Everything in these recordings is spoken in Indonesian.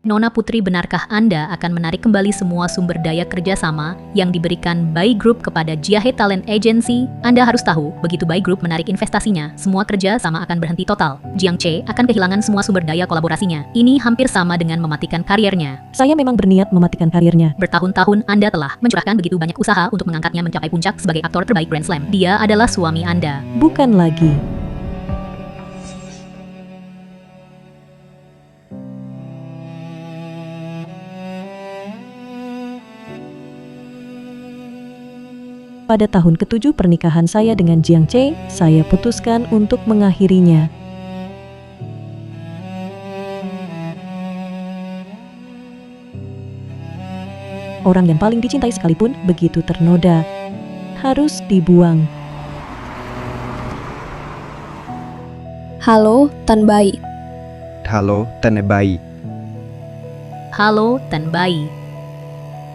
Nona Putri, benarkah Anda akan menarik kembali semua sumber daya kerjasama yang diberikan Bai Group kepada Jiahe Talent Agency? Anda harus tahu, begitu Bai Group menarik investasinya, semua kerja sama akan berhenti total. Jiang Che akan kehilangan semua sumber daya kolaborasinya. Ini hampir sama dengan mematikan karirnya. Saya memang berniat mematikan karirnya. Bertahun-tahun Anda telah mencurahkan begitu banyak usaha untuk mengangkatnya mencapai puncak sebagai aktor terbaik Grand Slam. Dia adalah suami Anda. Bukan lagi. Pada tahun ke-7 pernikahan saya dengan Jiang Che, saya putuskan untuk mengakhirinya. Orang yang paling dicintai sekalipun begitu ternoda, harus dibuang. Halo, Tan Bai. Halo, Tan Bai. Halo, Tan Bai.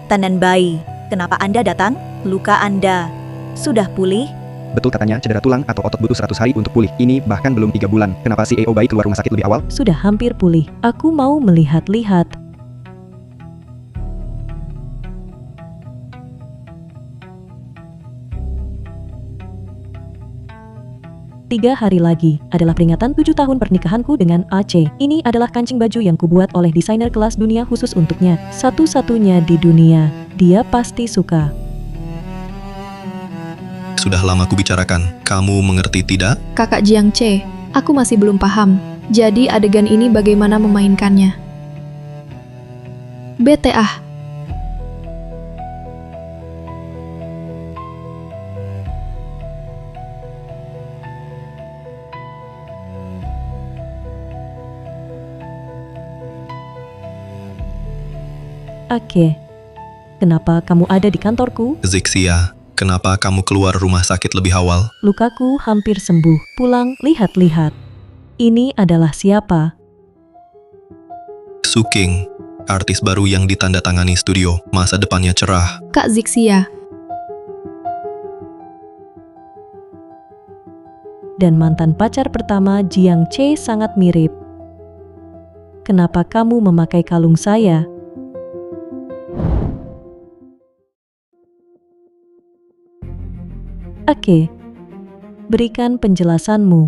Tanan Bai, kenapa Anda datang? Luka Anda sudah pulih? Betul katanya cedera tulang atau otot butuh 100 hari untuk pulih. Ini bahkan belum 3 bulan. Kenapa CEO Bai keluar rumah sakit lebih awal? Sudah hampir pulih. Aku mau melihat-lihat. Tiga hari lagi adalah peringatan 7 tahun pernikahanku dengan Aceh. Ini adalah kancing baju yang kubuat oleh desainer kelas dunia khusus untuknya. Satu-satunya di dunia. Dia pasti suka. Sudah lama kubicarakan, kamu mengerti tidak? Kakak Jiang Che, aku masih belum paham. Jadi adegan ini bagaimana memainkannya? Bete ah. Oke. Kenapa kamu ada di kantorku? Zixia, kenapa kamu keluar rumah sakit lebih awal? Lukaku hampir sembuh. Pulang, lihat-lihat. Ini adalah siapa? Su King, artis baru yang ditandatangani studio. Masa depannya cerah. Kak Zixia, Dan mantan pacar pertama Jiang Che sangat mirip. Kenapa kamu memakai kalung saya? Oke. Berikan penjelasanmu.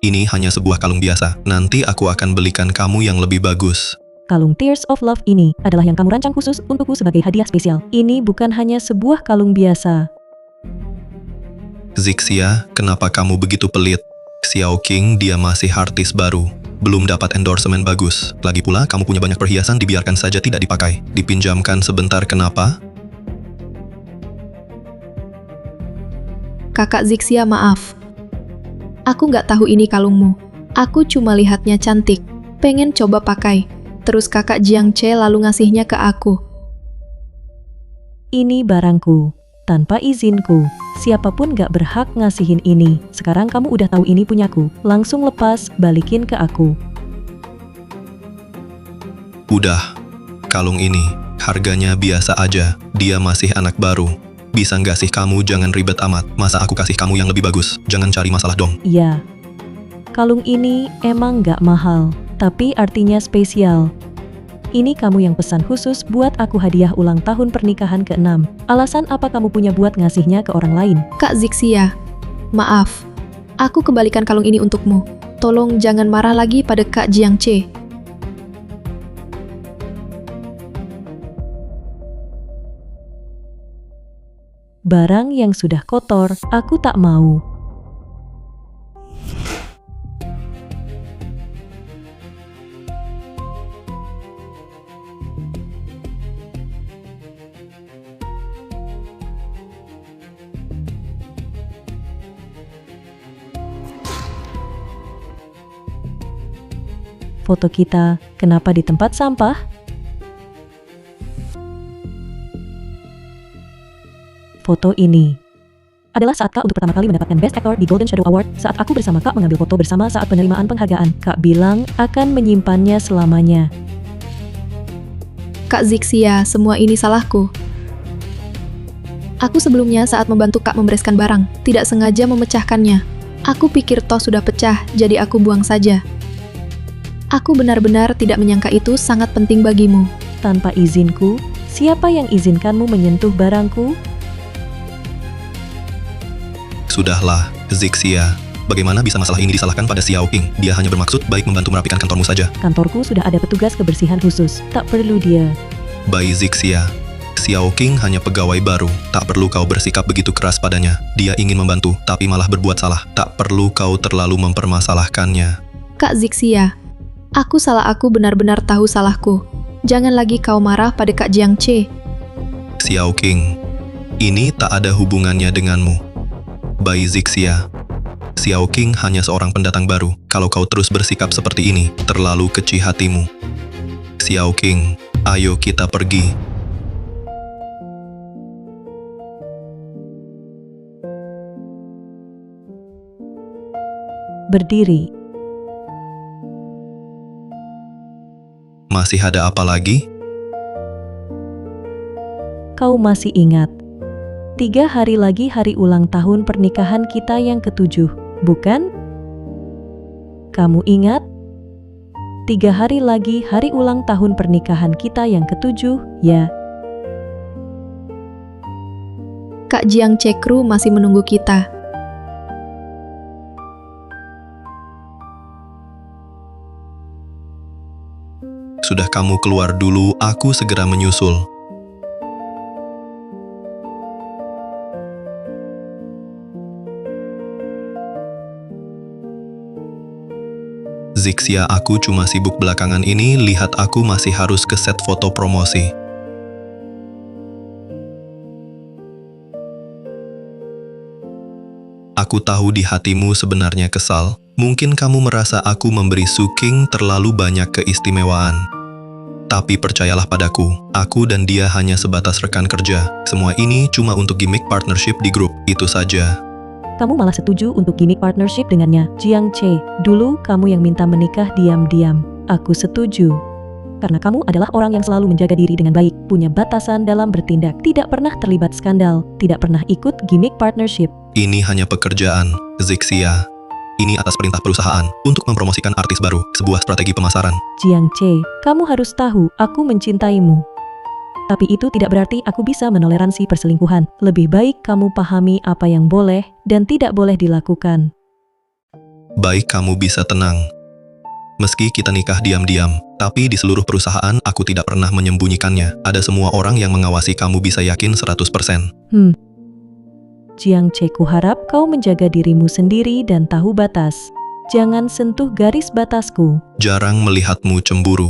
Ini hanya sebuah kalung biasa. Nanti aku akan belikan kamu yang lebih bagus. Kalung Tears of Love ini adalah yang kamu rancang khusus untukku sebagai hadiah spesial. Ini bukan hanya sebuah kalung biasa. Zixia, kenapa kamu begitu pelit? Xiao King, dia masih artis baru. Belum dapat endorsement bagus. Lagi pula, kamu punya banyak perhiasan, dibiarkan saja tidak dipakai. Dipinjamkan sebentar, kenapa? Kakak Zixia, maaf. Aku nggak tahu ini kalungmu. Aku cuma lihatnya cantik. Pengen coba pakai. Terus kakak Jiang Che lalu ngasihnya ke aku. Ini barangku. Tanpa izinku. Siapapun gak berhak ngasihin ini. Sekarang kamu udah tahu ini punyaku. Langsung lepas, balikin ke aku. Udah. Kalung ini, harganya biasa aja. Dia masih anak baru. Bisa nggak sih kamu jangan ribet amat. Masa aku kasih kamu yang lebih bagus? Jangan cari masalah dong. Iya. Kalung ini emang gak mahal. Tapi artinya spesial. Ini kamu yang pesan khusus buat aku hadiah ulang tahun pernikahan ke-6. Alasan apa kamu punya buat ngasihnya ke orang lain? Kak Zixia, maaf. Aku kembalikan kalung ini untukmu. Tolong jangan marah lagi pada Kak Jiang Che. Barang yang sudah kotor, aku tak mau. Foto kita, kenapa di tempat sampah? Foto ini adalah saat Kak untuk pertama kali mendapatkan Best Actor di Golden Shadow Award. Saat aku bersama Kak mengambil foto bersama saat penerimaan penghargaan. Kak bilang akan menyimpannya selamanya. Kak Zixia, semua ini salahku. Aku sebelumnya saat membantu Kak membereskan barang, tidak sengaja memecahkannya. Aku pikir toh sudah pecah, jadi aku buang saja. Aku benar-benar tidak menyangka itu sangat penting bagimu. Tanpa izinku, siapa yang izinkanmu menyentuh barangku? Sudahlah, Zixia. Bagaimana bisa masalah ini disalahkan pada Xiao King? Dia hanya bermaksud baik membantu merapikan kantormu saja. Kantorku sudah ada petugas kebersihan khusus, tak perlu dia. Bai Zixia. Xiao King hanya pegawai baru. Tak perlu kau bersikap begitu keras padanya. Dia ingin membantu, tapi malah berbuat salah. Tak perlu kau terlalu mempermasalahkannya. Kak Zixia, aku benar-benar tahu salahku. Jangan lagi kau marah pada Kak Jiang Che. Xiao King, ini tak ada hubungannya denganmu. Bai Zixia. Xiao King hanya seorang pendatang baru. Kalau kau terus bersikap seperti ini, terlalu kecil hatimu. Xiao King, ayo kita pergi. Berdiri. Masih ada apa lagi? Kau masih ingat? 3 hari lagi hari ulang tahun pernikahan kita yang ke-7, bukan? Kamu ingat? 3 hari lagi hari ulang tahun pernikahan kita yang ke-7, ya? Kak Jiang Che Kru masih menunggu kita. Sudah kamu keluar dulu, aku segera menyusul. Zixia, aku cuma sibuk belakangan ini, lihat aku masih harus ke set foto promosi. Aku tahu di hatimu sebenarnya kesal. Mungkin kamu merasa aku memberi Su King terlalu banyak keistimewaan. Tapi percayalah padaku, aku dan dia hanya sebatas rekan kerja. Semua ini cuma untuk gimmick partnership di grup, itu saja. Kamu malah setuju untuk gimmick partnership dengannya, Jiang Che. Dulu kamu yang minta menikah diam-diam. Aku setuju. Karena kamu adalah orang yang selalu menjaga diri dengan baik, punya batasan dalam bertindak, tidak pernah terlibat skandal, tidak pernah ikut gimmick partnership. Ini hanya pekerjaan, Zixia. Ini atas perintah perusahaan untuk mempromosikan artis baru, sebuah strategi pemasaran. Jiang Che, kamu harus tahu, aku mencintaimu. Tapi itu tidak berarti aku bisa menoleransi perselingkuhan. Lebih baik kamu pahami apa yang boleh dan tidak boleh dilakukan. Baik, kamu bisa tenang. Meski kita nikah diam-diam, tapi di seluruh perusahaan aku tidak pernah menyembunyikannya. Ada semua orang yang mengawasi, kamu bisa yakin 100%. Jiang Che, kuharap kau menjaga dirimu sendiri dan tahu batas. Jangan sentuh garis batasku. Jarang melihatmu cemburu.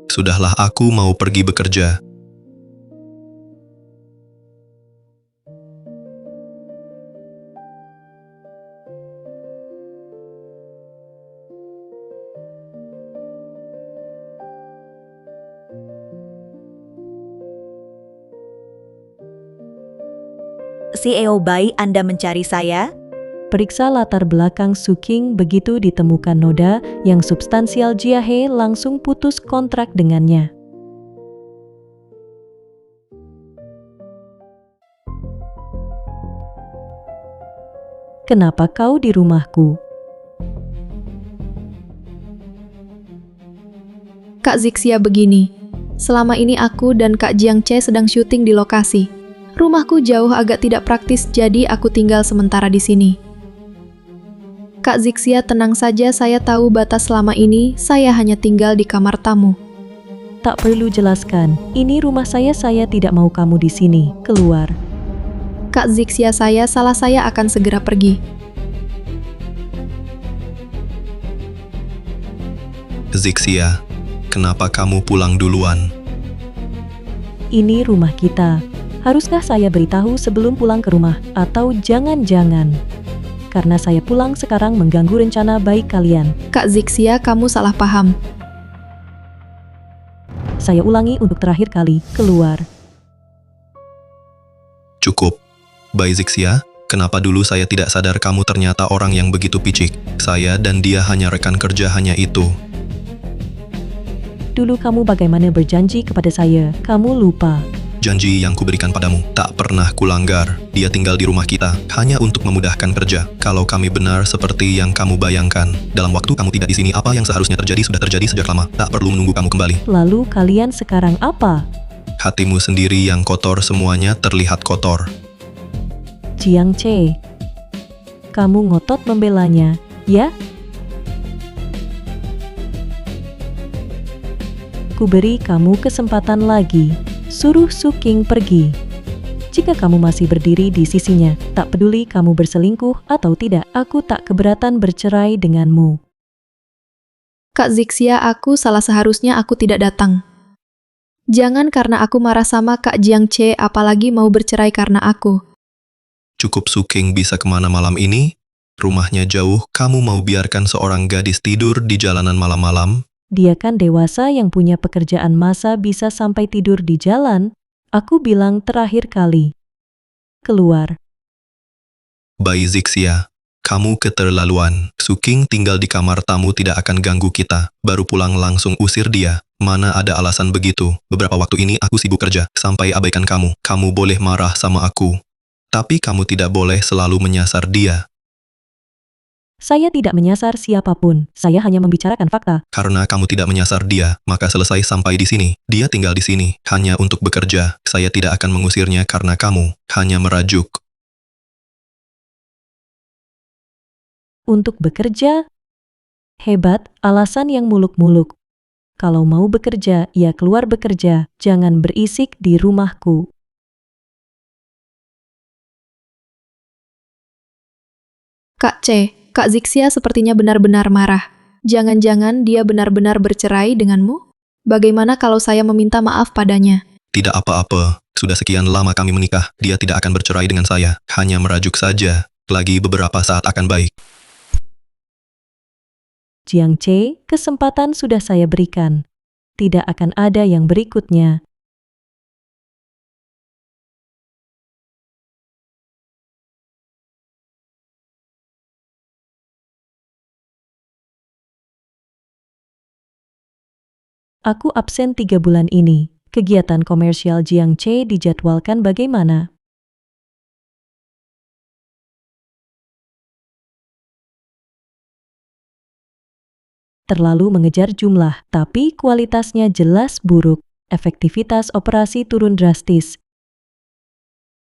Sudahlah, aku mau pergi bekerja. CEO Bai, Anda mencari saya? Periksa latar belakang Su King, begitu ditemukan noda yang substansial, Jia He langsung putus kontrak dengannya. Kenapa kau di rumahku? Kak Zixia, begini. Selama ini aku dan Kak Jiang Che sedang syuting di lokasi. Rumahku jauh agak tidak praktis, jadi aku tinggal sementara di sini. Kak Zixia, tenang saja, saya tahu batas selama ini, saya hanya tinggal di kamar tamu. Tak perlu jelaskan, ini rumah saya tidak mau kamu di sini, keluar. Kak Zixia, salah saya akan segera pergi. Zixia, kenapa kamu pulang duluan? Ini rumah kita. Haruskah saya beritahu sebelum pulang ke rumah? Atau jangan-jangan karena saya pulang sekarang mengganggu rencana baik kalian? Kak Zixia, kamu salah paham. Saya ulangi untuk terakhir kali, keluar. Cukup. Bai Zixia, kenapa dulu saya tidak sadar kamu ternyata orang yang begitu picik? Saya dan dia hanya rekan kerja, hanya itu. Dulu kamu bagaimana berjanji kepada saya? Kamu lupa. Janji yang kuberikan padamu tak pernah kulanggar. Dia tinggal di rumah kita hanya untuk memudahkan kerja. Kalau kami benar seperti yang kamu bayangkan, dalam waktu kamu tidak di sini, apa yang seharusnya terjadi sudah terjadi sejak lama. Tak perlu menunggu kamu kembali. Lalu kalian sekarang apa? Hatimu sendiri yang kotor, semuanya terlihat kotor. Jiang Che, kamu ngotot membelanya, ya? Kuberi kamu kesempatan lagi. Suruh Su King pergi. Jika kamu masih berdiri di sisinya, tak peduli kamu berselingkuh atau tidak, aku tak keberatan bercerai denganmu. Kak Zixia, aku salah, seharusnya aku tidak datang. Jangan karena aku marah sama Kak Jiang Che, apalagi mau bercerai karena aku. Cukup Su King bisa kemana malam ini? Rumahnya jauh, kamu mau biarkan seorang gadis tidur di jalanan malam-malam? Dia kan dewasa yang punya pekerjaan, masa bisa sampai tidur di jalan? Aku bilang terakhir kali. Keluar. Bai Zixia, kamu keterlaluan. Su King tinggal di kamar tamu, tidak akan ganggu kita. Baru pulang langsung usir dia. Mana ada alasan begitu. Beberapa waktu ini aku sibuk kerja, sampai abaikan kamu. Kamu boleh marah sama aku, tapi kamu tidak boleh selalu menyasar dia. Saya tidak menyasar siapapun, saya hanya membicarakan fakta. Karena kamu tidak menyasar dia, maka selesai sampai di sini. Dia tinggal di sini hanya untuk bekerja. Saya tidak akan mengusirnya karena kamu hanya merajuk. Untuk bekerja? Hebat, alasan yang muluk-muluk. Kalau mau bekerja, ya keluar bekerja, jangan berisik di rumahku. Kak C, Kak Zixia sepertinya benar-benar marah. Jangan-jangan dia benar-benar bercerai denganmu? Bagaimana kalau saya meminta maaf padanya? Tidak apa-apa, sudah sekian lama kami menikah. Dia tidak akan bercerai dengan saya, hanya merajuk saja. Lagi beberapa saat akan baik. Jiang Che, kesempatan sudah saya berikan. Tidak akan ada yang berikutnya. Aku absen 3 bulan ini. Kegiatan komersial Jiang Che dijadwalkan bagaimana? Terlalu mengejar jumlah, tapi kualitasnya jelas buruk. Efektivitas operasi turun drastis.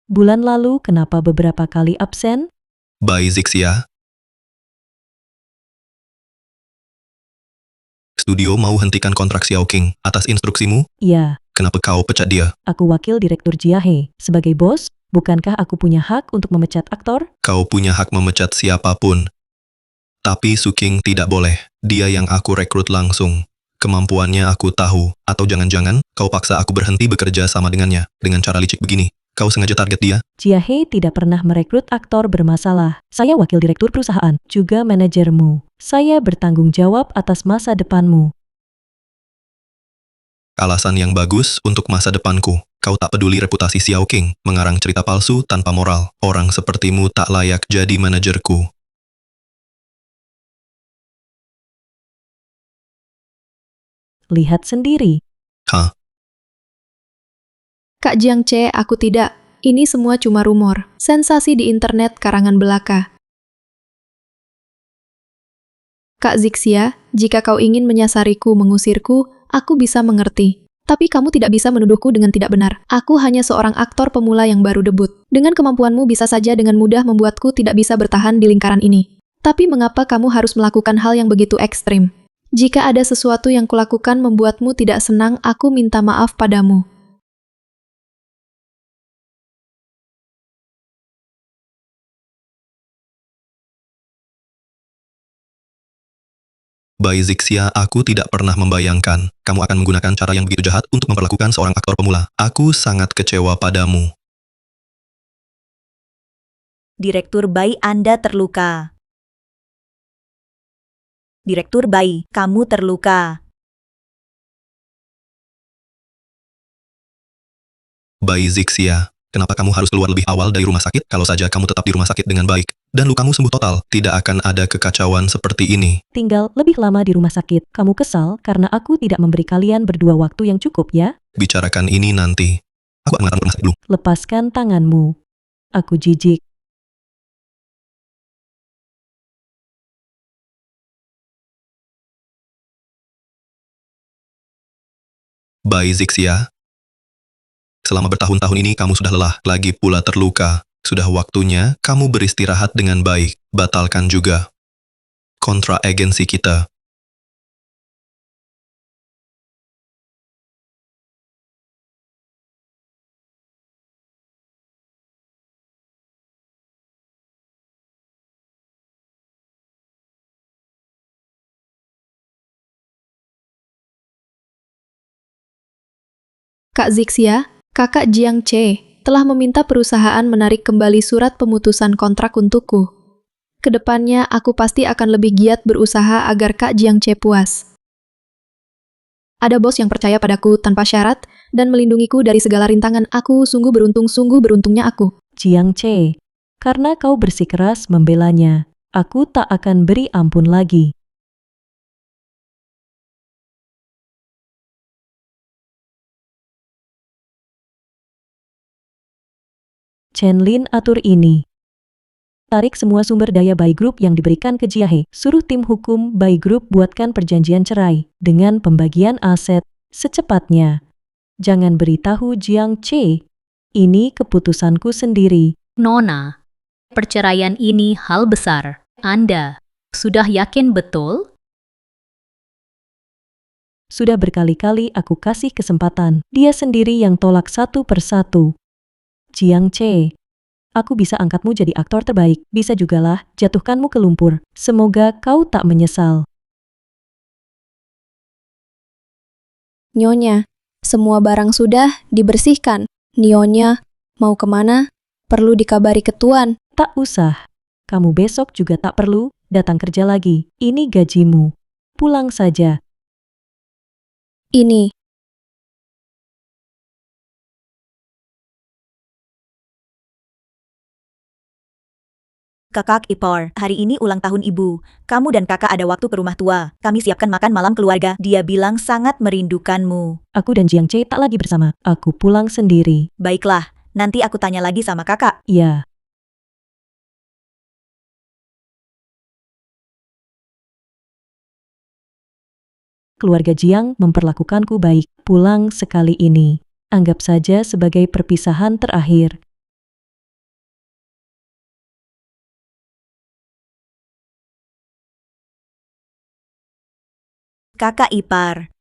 Bulan lalu kenapa beberapa kali absen? Bai Zixia, studio mau hentikan kontrak Xiao King atas instruksimu? Ya, Kenapa kau pecat dia? aku wakil direktur Jiahe. Sebagai bos, bukankah aku punya hak untuk memecat aktor? Kau punya hak memecat siapapun. Tapi Su King tidak boleh. Dia yang aku rekrut langsung. Kemampuannya aku tahu. Atau jangan-jangan kau paksa aku berhenti bekerja sama dengannya. Dengan cara licik begini. Kau sengaja target dia? Jiahe tidak pernah merekrut aktor bermasalah. Saya wakil direktur perusahaan, juga manajermu. Saya bertanggung jawab atas masa depanmu. Alasan yang bagus untuk masa depanku. Kau tak peduli reputasi Xiao King. Mengarang cerita palsu tanpa moral. Orang sepertimu tak layak jadi manajerku. Lihat sendiri. Hah? Kak Jiang Che, aku tidak. Ini semua cuma rumor. Sensasi di internet karangan belaka. Kak Zixia, jika kau ingin menyasariku, mengusirku, aku bisa mengerti. Tapi kamu tidak bisa menuduhku dengan tidak benar. Aku hanya seorang aktor pemula yang baru debut. Dengan kemampuanmu bisa saja dengan mudah membuatku tidak bisa bertahan di lingkaran ini. Tapi mengapa kamu harus melakukan hal yang begitu ekstrim? Jika ada sesuatu yang kulakukan membuatmu tidak senang, aku minta maaf padamu. Bai Zixia, aku tidak pernah membayangkan kamu akan menggunakan cara yang begitu jahat untuk memperlakukan seorang aktor pemula. Aku sangat kecewa padamu. Direktur Bai, Anda terluka. Direktur Bai, kamu terluka. Bai Zixia, kenapa kamu harus keluar lebih awal dari rumah sakit? Kalau saja kamu tetap di rumah sakit dengan baik dan lukamu sembuh total, tidak akan ada kekacauan seperti ini. Tinggal lebih lama di rumah sakit. Kamu kesal karena aku tidak memberi kalian berdua waktu yang cukup, ya? Bicarakan ini nanti. Aku akan mengantarmu ke rumah sakit dulu. Lepaskan tanganmu. Aku jijik. Bai Zixia, selama bertahun-tahun ini kamu sudah lelah, lagi pula terluka. Sudah waktunya kamu beristirahat dengan baik. Batalkan juga kontrak agensi kita. Kak Zixia, kakak Jiang Che telah meminta perusahaan menarik kembali surat pemutusan kontrak untukku. Kedepannya, aku pasti akan lebih giat berusaha agar Kak Jiang Che puas. Ada bos yang percaya padaku tanpa syarat dan melindungiku dari segala rintangan. Aku sungguh beruntungnya aku. Jiang Che, karena kau bersikeras membelanya, aku tak akan beri ampun lagi. Chen Lin atur ini. Tarik semua sumber daya Bai Group yang diberikan ke Jiahe. Suruh tim hukum Bai Group buatkan perjanjian cerai dengan pembagian aset secepatnya. Jangan beritahu Jiang Che. Ini keputusanku sendiri. Nona, perceraian ini hal besar. Anda sudah yakin betul? Sudah berkali-kali aku kasih kesempatan. Dia sendiri yang tolak satu persatu. Jiang Che, aku bisa angkatmu jadi aktor terbaik. Bisa jugalah jatuhkanmu ke lumpur. Semoga kau tak menyesal. Nyonya, semua barang sudah dibersihkan. Nyonya, mau kemana? Perlu dikabari ketuan. Tak usah. Kamu besok juga tak perlu datang kerja lagi. Ini gajimu. Pulang saja. Ini. Kakak Ipar, hari ini ulang tahun ibu. Kamu dan kakak ada waktu ke rumah tua. Kami siapkan makan malam keluarga. Dia bilang sangat merindukanmu. Aku dan Jiang Che tak lagi bersama. Aku pulang sendiri. Baiklah, nanti aku tanya lagi sama kakak. Ya. Keluarga Jiang memperlakukanku baik. Pulang sekali ini. Anggap saja sebagai perpisahan terakhir. Kakak Ipar.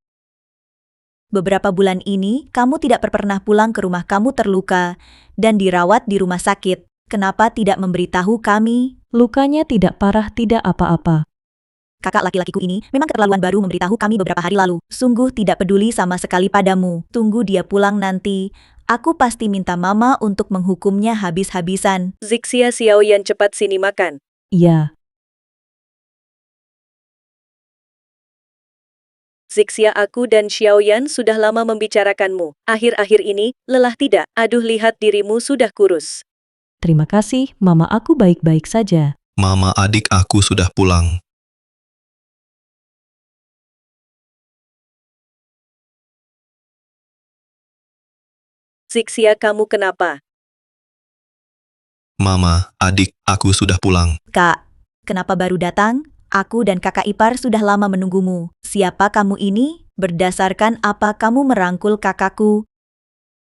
Beberapa bulan ini, kamu tidak pernah pulang ke rumah. Kamu terluka dan dirawat di rumah sakit. Kenapa tidak memberitahu kami? Lukanya tidak parah, tidak apa-apa. Kakak laki-lakiku ini memang keterlaluan, baru memberitahu kami beberapa hari lalu. Sungguh tidak peduli sama sekali padamu. Tunggu dia pulang nanti. Aku pasti minta mama untuk menghukumnya habis-habisan. Zixia Xiaoyan, cepat sini makan. Ya. Zixia, aku dan Xiaoyan sudah lama membicarakanmu. Akhir-akhir ini, lelah tidak? Aduh, lihat dirimu sudah kurus. Terima kasih, Mama, aku baik-baik saja. Mama, adik aku sudah pulang. Zixia, kamu kenapa? Mama, adik aku sudah pulang. Kak, kenapa baru datang? Aku dan kakak ipar sudah lama menunggumu. Siapa kamu ini? Berdasarkan apa kamu merangkul kakakku?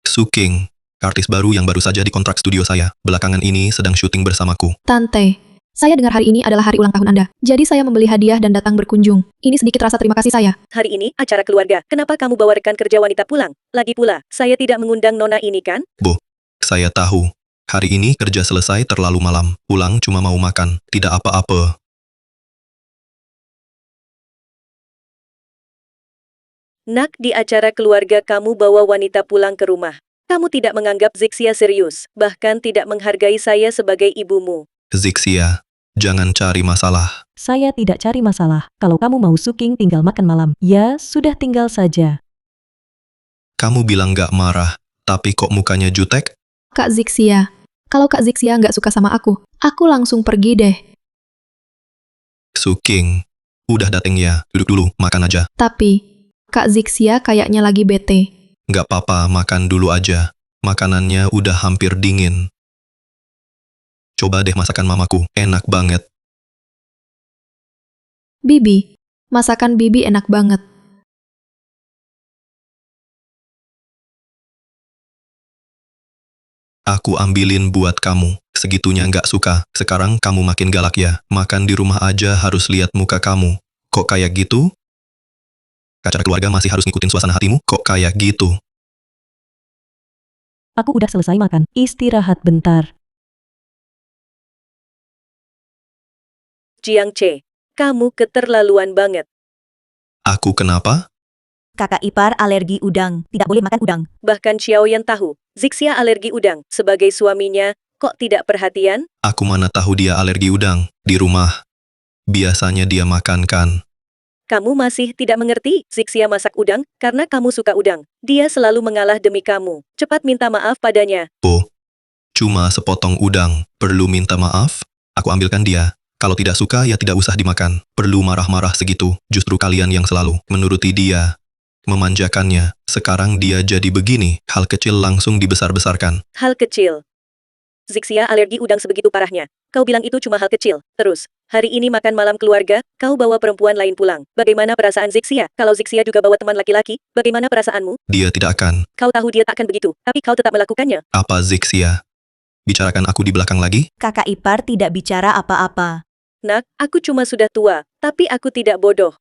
Su King, artis baru yang baru saja dikontrak studio saya. Belakangan ini sedang syuting bersamaku. Tante, saya dengar hari ini adalah hari ulang tahun Anda. Jadi saya membeli hadiah dan datang berkunjung. Ini sedikit rasa terima kasih saya. Hari ini acara keluarga. Kenapa kamu bawa rekan kerja wanita pulang? Lagi pula, saya tidak mengundang Nona ini kan? Bo, saya tahu. Hari ini kerja selesai terlalu malam. Pulang cuma mau makan. Tidak apa-apa. Nak, di acara keluarga kamu bawa wanita pulang ke rumah. Kamu tidak menganggap Zixia serius, bahkan tidak menghargai saya sebagai ibumu. Zixia, jangan cari masalah. Saya tidak cari masalah. Kalau kamu mau Suking tinggal makan malam. Ya, sudah tinggal saja. Kamu bilang gak marah, tapi kok mukanya jutek? Kak Zixia, kalau Kak Zixia nggak suka sama aku langsung pergi deh. Su King, udah dateng ya, duduk dulu, makan aja. Tapi, Kak Zixia kayaknya lagi bete. Gak apa-apa, makan dulu aja. Makanannya udah hampir dingin. Coba deh masakan mamaku, enak banget. Bibi, masakan Bibi enak banget. Aku ambilin buat kamu. Segitunya nggak suka. Sekarang kamu makin galak ya. Makan di rumah aja harus lihat muka kamu. Kok kayak gitu? Acara keluarga masih harus ngikutin suasana hatimu? Kok kayak gitu? Aku udah selesai makan. Istirahat bentar. Jiang Che, kamu keterlaluan banget. Aku kenapa? Kakak ipar alergi udang, tidak boleh makan udang. Bahkan Xiaoyan tahu, Zixia alergi udang. Sebagai suaminya, kok tidak perhatian? Aku mana tahu dia alergi udang. Di rumah. Biasanya dia makan kan. Kamu masih tidak mengerti, Zixia masak udang karena kamu suka udang. Dia selalu mengalah demi kamu. Cepat minta maaf padanya. Oh, cuma sepotong udang. Perlu minta maaf? Aku ambilkan dia. Kalau tidak suka ya tidak usah dimakan. Perlu marah-marah segitu. Justru kalian yang selalu menuruti dia. Memanjakannya. Sekarang dia jadi begini. Hal kecil langsung dibesar-besarkan. Hal kecil. Zixia alergi udang sebegitu parahnya. Kau bilang itu cuma hal kecil. Terus, hari ini makan malam keluarga, kau bawa perempuan lain pulang. Bagaimana perasaan Zixia? Kalau Zixia juga bawa teman laki-laki, bagaimana perasaanmu? Dia tidak akan. Kau tahu dia tak akan begitu, tapi kau tetap melakukannya. Apa Zixia? Bicarakan aku di belakang lagi? Kakak ipar tidak bicara apa-apa. Nak, aku cuma sudah tua, tapi aku tidak bodoh.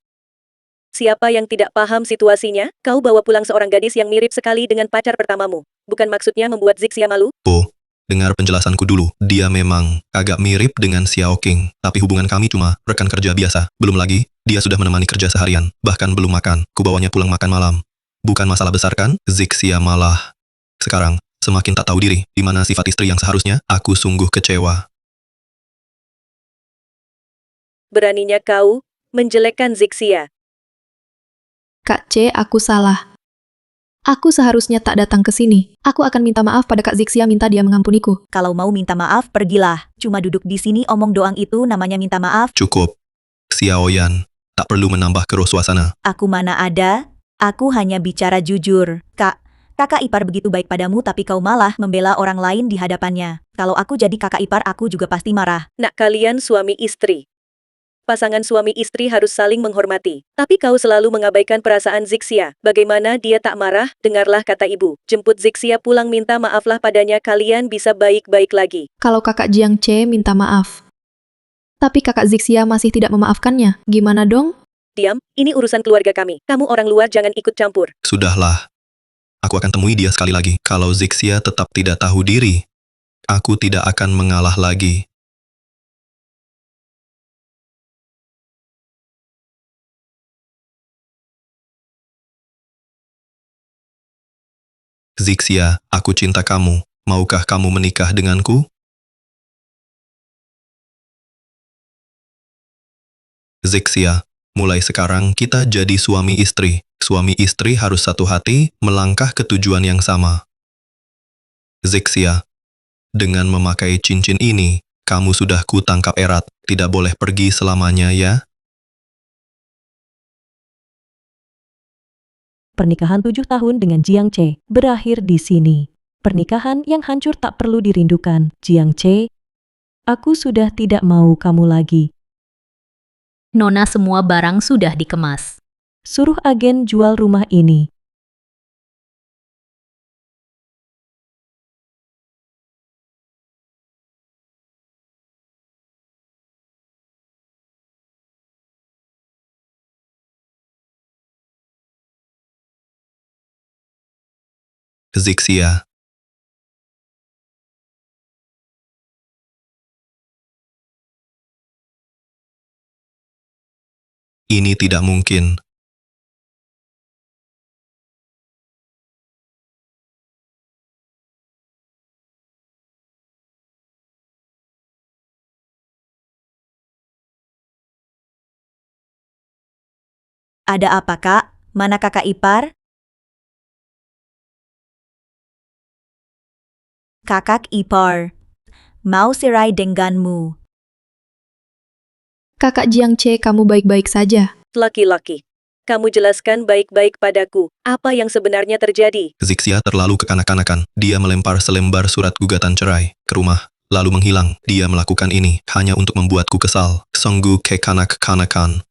Siapa yang tidak paham situasinya? Kau bawa pulang seorang gadis yang mirip sekali dengan pacar pertamamu. Bukan maksudnya membuat Zixia malu? Oh, dengar penjelasanku dulu. Dia memang agak mirip dengan Xiao King. Tapi hubungan kami cuma rekan kerja biasa. Belum lagi, dia sudah menemani kerja seharian. Bahkan belum makan. Kubawanya pulang makan malam. Bukan masalah besar kan? Zixia malah. Sekarang, semakin tak tahu diri. Di mana sifat istri yang seharusnya? Aku sungguh kecewa. Beraninya kau menjelekkan Zixia. Kak C, aku salah. Aku seharusnya tak datang ke sini. Aku akan minta maaf pada Kak Zixia, minta dia mengampuniku. Kalau mau minta maaf, pergilah. Cuma duduk di sini omong doang itu namanya minta maaf. Cukup. Xiaoyan, tak perlu menambah keruh suasana. Aku mana ada? Aku hanya bicara jujur. Kakak ipar begitu baik padamu tapi kau malah membela orang lain di hadapannya. Kalau aku jadi kakak ipar aku juga pasti marah. Nak, kalian suami istri. Pasangan suami istri harus saling menghormati. Tapi kau selalu mengabaikan perasaan Zixia. Bagaimana dia tak marah? Dengarlah kata ibu. Jemput Zixia pulang, minta maaflah padanya, kalian bisa baik-baik lagi. Kalau kakak Jiang C minta maaf, tapi kakak Zixia masih tidak memaafkannya, gimana dong? Diam, ini urusan keluarga kami. Kamu orang luar jangan ikut campur. Sudahlah. Aku akan temui dia sekali lagi. Kalau Zixia tetap tidak tahu diri, aku tidak akan mengalah lagi. Zixia, aku cinta kamu. Maukah kamu menikah denganku? Zixia, mulai sekarang kita jadi suami istri. Suami istri harus satu hati, melangkah ke tujuan yang sama. Zixia, dengan memakai cincin ini, kamu sudah kutangkap erat. Tidak boleh pergi selamanya ya? Pernikahan 7 tahun dengan Jiang Che berakhir di sini. Pernikahan yang hancur tak perlu dirindukan. Jiang Che, aku sudah tidak mau kamu lagi. Nona, semua barang sudah dikemas. Suruh agen jual rumah ini. Zixia, ini tidak mungkin. Ada apa kak? Mana kakak ipar? Kakak ipar, mau cerai denganmu. Kakak Jiang C, kamu baik-baik saja. Laki-laki. kamu jelaskan baik-baik padaku, apa yang sebenarnya terjadi? Zixia terlalu kekanak-kanakan. Dia melempar selembar surat gugatan cerai ke rumah, lalu menghilang. Dia melakukan ini hanya untuk membuatku kesal. Sungguh kekanak-kanakan.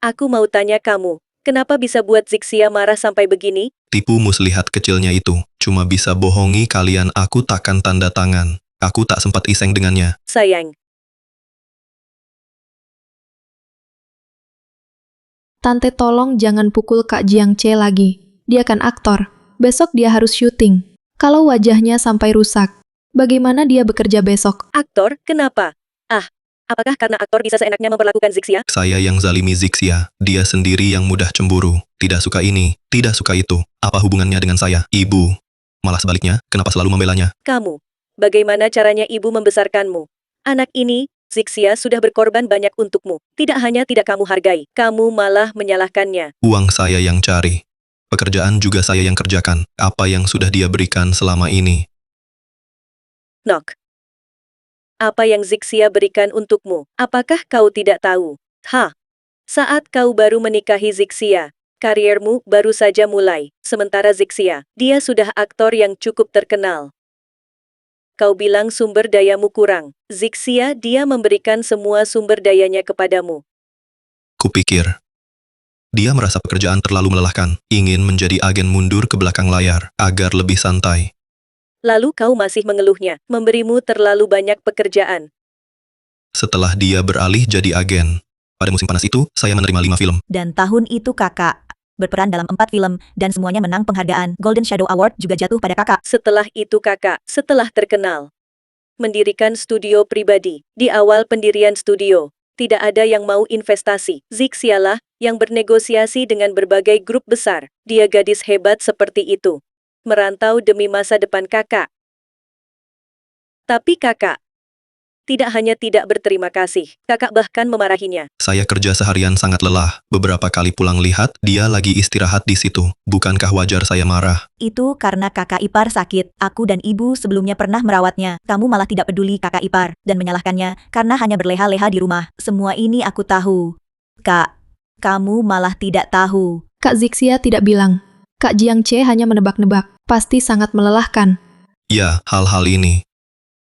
Aku mau tanya kamu, kenapa bisa buat Zixia marah sampai begini? Tipu muslihat kecilnya itu. Cuma bisa bohongi kalian, aku takkan tanda tangan. Aku tak sempat iseng dengannya. Sayang, Tante tolong jangan pukul Kak Jiang Che lagi. Dia kan aktor. Besok dia harus syuting. Kalau wajahnya sampai rusak, bagaimana dia bekerja besok? aktor, kenapa? Apakah karena aktor bisa seenaknya memperlakukan Zixia? Saya yang zalimi Zixia. Dia sendiri yang mudah cemburu. Tidak suka ini, tidak suka itu. Apa hubungannya dengan saya, ibu? Malah sebaliknya, kenapa selalu membelanya? Kamu, bagaimana caranya ibu membesarkanmu? Anak ini, Zixia sudah berkorban banyak untukmu. Tidak hanya tidak kamu hargai, kamu malah menyalahkannya. Uang saya yang cari. Pekerjaan juga saya yang kerjakan. Apa yang sudah dia berikan selama ini? Nok. Apa yang Zixia berikan untukmu? Apakah kau tidak tahu? Saat kau baru menikahi Zixia, kariermu baru saja mulai. Sementara Zixia, dia sudah aktor yang cukup terkenal. Kau bilang sumber dayamu kurang. Zixia, dia memberikan semua sumber dayanya kepadamu. Kupikir. Dia merasa pekerjaan terlalu melelahkan, ingin menjadi agen mundur ke belakang layar, agar lebih santai. Lalu kau masih mengeluhnya, memberimu terlalu banyak pekerjaan. Setelah dia beralih jadi agen. Pada musim panas itu, saya menerima 5 film. Dan tahun itu kakak berperan dalam 4 film, dan semuanya menang penghargaan. Golden Shadow Award juga jatuh pada kakak. Setelah itu kakak, setelah terkenal, mendirikan studio pribadi. Di awal pendirian studio, tidak ada yang mau investasi. Zixia lah yang bernegosiasi dengan berbagai grup besar. Dia gadis hebat seperti itu. Merantau demi masa depan kakak. Tapi kakak tidak hanya tidak berterima kasih, kakak bahkan memarahinya. Saya kerja seharian sangat lelah. Beberapa kali pulang lihat, dia lagi istirahat di situ. Bukankah wajar saya marah? Itu karena kakak ipar sakit. Aku dan ibu sebelumnya pernah merawatnya. Kamu malah tidak peduli kakak ipar, dan menyalahkannya karena hanya berleha-leha di rumah. Semua ini aku tahu. Kak, kamu malah tidak tahu. Kak Zixia tidak bilang. Kak Jiang Che hanya menebak-nebak. Pasti sangat melelahkan. Ya, hal-hal ini.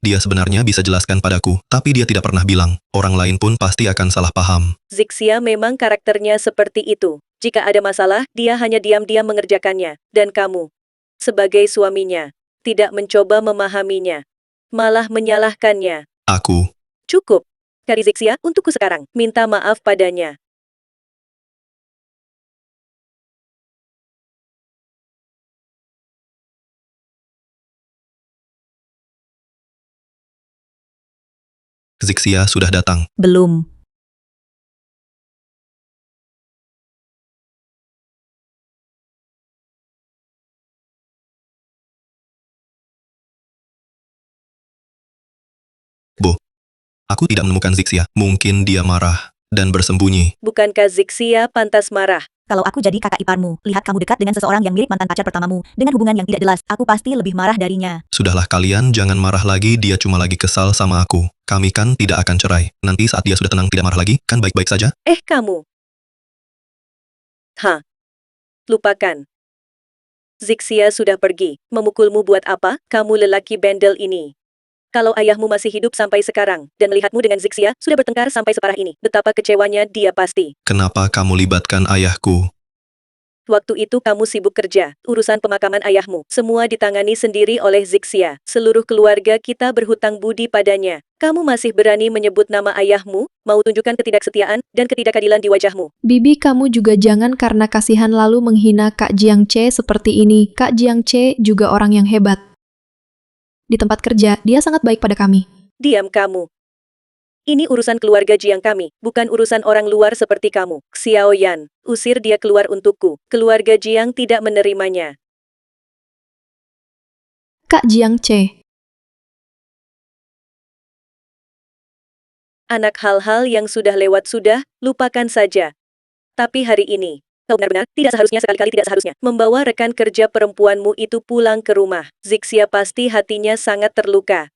Dia sebenarnya bisa jelaskan padaku, tapi dia tidak pernah bilang. Orang lain pun pasti akan salah paham. Zixia memang karakternya seperti itu. Jika ada masalah, dia hanya diam-diam mengerjakannya. Dan kamu, sebagai suaminya, tidak mencoba memahaminya. Malah menyalahkannya. Aku. Cukup. Cari Zixia untukku sekarang. Minta maaf padanya. Zixia sudah datang. Belum. Aku tidak menemukan Zixia. Mungkin dia marah dan bersembunyi. Bukankah Zixia pantas marah? Kalau aku jadi kakak iparmu, lihat kamu dekat dengan seseorang yang mirip mantan pacar pertamamu, dengan hubungan yang tidak jelas, aku pasti lebih marah darinya. Sudahlah kalian jangan marah lagi, dia cuma lagi kesal sama aku. Kami kan tidak akan cerai. Nanti saat dia sudah tenang tidak marah lagi, kan baik-baik saja? Kamu. Lupakan. Zixia sudah pergi. Memukulmu buat apa? Kamu lelaki bendel ini. Kalau ayahmu masih hidup sampai sekarang, dan melihatmu dengan Zixia, sudah bertengkar sampai separah ini, betapa kecewanya dia pasti. Kenapa kamu libatkan ayahku? Waktu itu kamu sibuk kerja, urusan pemakaman ayahmu, semua ditangani sendiri oleh Zixia. Seluruh keluarga kita berhutang budi padanya. Kamu masih berani menyebut nama ayahmu, mau tunjukkan ketidaksetiaan dan ketidakadilan di wajahmu. Bibi, kamu juga jangan karena kasihan lalu menghina Kak Jiang Che seperti ini. Kak Jiang Che juga orang yang hebat. Di tempat kerja, dia sangat baik pada kami. Diam kamu. Ini urusan keluarga Jiang kami, bukan urusan orang luar seperti kamu. Xiao Yan, usir dia keluar untukku. Keluarga Jiang tidak menerimanya. Kak Jiang Che. Anak, hal-hal yang sudah lewat sudah, lupakan saja. Tapi hari ini, kau benar-benar tidak seharusnya, sekali-kali tidak seharusnya membawa rekan kerja perempuanmu itu pulang ke rumah. Zixia pasti hatinya sangat terluka.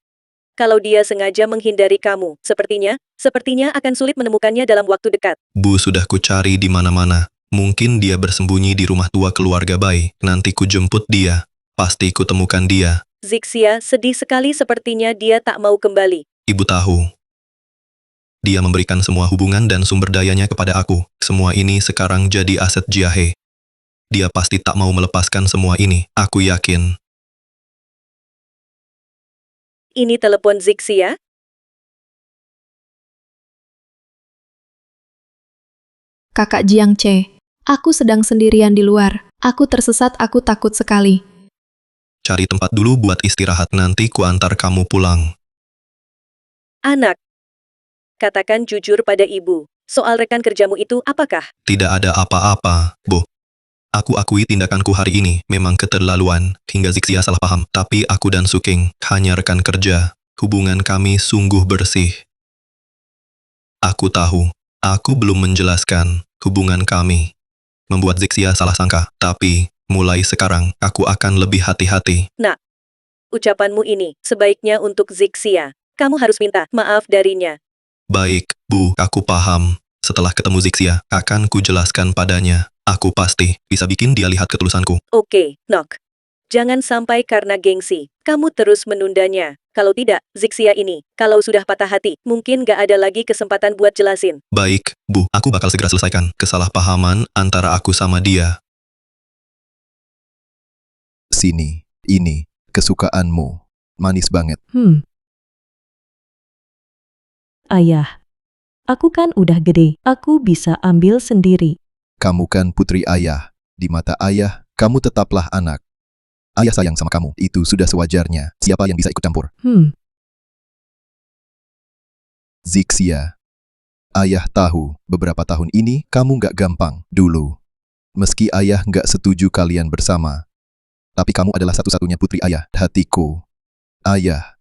Kalau dia sengaja menghindari kamu, sepertinya akan sulit menemukannya dalam waktu dekat. Bu, sudah ku cari di mana-mana. Mungkin dia bersembunyi di rumah tua keluarga Bai. Nanti ku jemput dia. Pasti ku temukan dia. Zixia sedih sekali, sepertinya dia tak mau kembali. Ibu tahu. Dia memberikan semua hubungan dan sumber dayanya kepada aku. Semua ini sekarang jadi aset Jiahe. Dia pasti tak mau melepaskan semua ini. Aku yakin. Ini telepon Zixia? Kakak Jiang Che, aku sedang sendirian di luar. Aku tersesat, aku takut sekali. Cari tempat dulu buat istirahat. Nanti ku antar kamu pulang. Anak, katakan jujur pada ibu. Soal rekan kerjamu itu apakah? Tidak ada apa-apa, Bu. Aku akui tindakanku hari ini memang keterlaluan, hingga Zixia salah paham. Tapi aku dan Suking hanya rekan kerja. Hubungan kami sungguh bersih. Aku tahu, aku belum menjelaskan hubungan kami. Membuat Zixia salah sangka, tapi mulai sekarang aku akan lebih hati-hati. Nak, ucapanmu ini sebaiknya untuk Zixia. Kamu harus minta maaf darinya. Baik, Bu, aku paham. Setelah ketemu Zixia, akan kujelaskan padanya. Aku pasti bisa bikin dia lihat ketulusanku. Oke, Nok. Jangan sampai karena gengsi, kamu terus menundanya. Kalau tidak, Zixia ini, kalau sudah patah hati, mungkin gak ada lagi kesempatan buat jelasin. Baik, Bu, aku bakal segera selesaikan kesalahpahaman antara aku sama dia. Sini, ini, kesukaanmu. Manis banget. Ayah. Aku kan udah gede, aku bisa ambil sendiri. Kamu kan putri ayah. Di mata ayah, kamu tetaplah anak. Ayah sayang sama kamu, itu sudah sewajarnya. Siapa yang bisa ikut campur? Zixia. Ayah tahu, beberapa tahun ini kamu nggak gampang dulu. Meski ayah nggak setuju kalian bersama. Tapi kamu adalah satu-satunya putri ayah, hatiku. Ayah.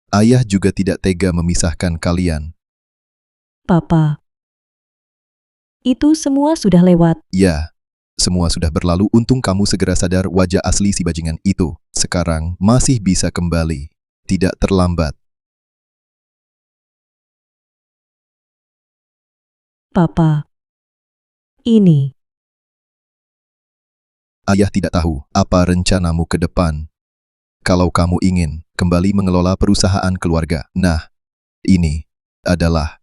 Ayah juga tidak tega memisahkan kalian. Papa. Itu semua sudah lewat. Ya, semua sudah berlalu. Untung kamu segera sadar wajah asli si bajingan itu. Sekarang masih bisa kembali. Tidak terlambat. Papa. Ini. Ayah tidak tahu apa rencanamu ke depan. Kalau kamu ingin kembali mengelola perusahaan keluarga. Nah, ini adalah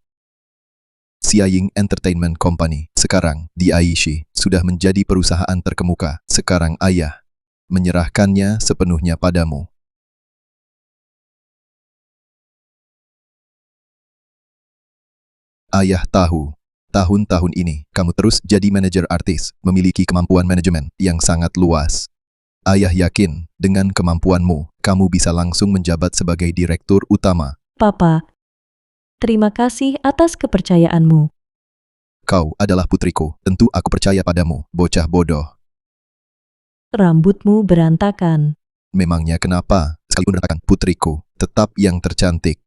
Siaying Entertainment Company. Sekarang, di Aishi, sudah menjadi perusahaan terkemuka. Sekarang ayah menyerahkannya sepenuhnya padamu. Ayah tahu, tahun-tahun ini, kamu terus jadi manajer artis, memiliki kemampuan manajemen yang sangat luas. Ayah yakin, dengan kemampuanmu, kamu bisa langsung menjabat sebagai direktur utama. Papa. Terima kasih atas kepercayaanmu. Kau adalah putriku, tentu aku percaya padamu, bocah bodoh. Rambutmu berantakan. Memangnya kenapa? Sekalipun berantakan, putriku, tetap yang tercantik.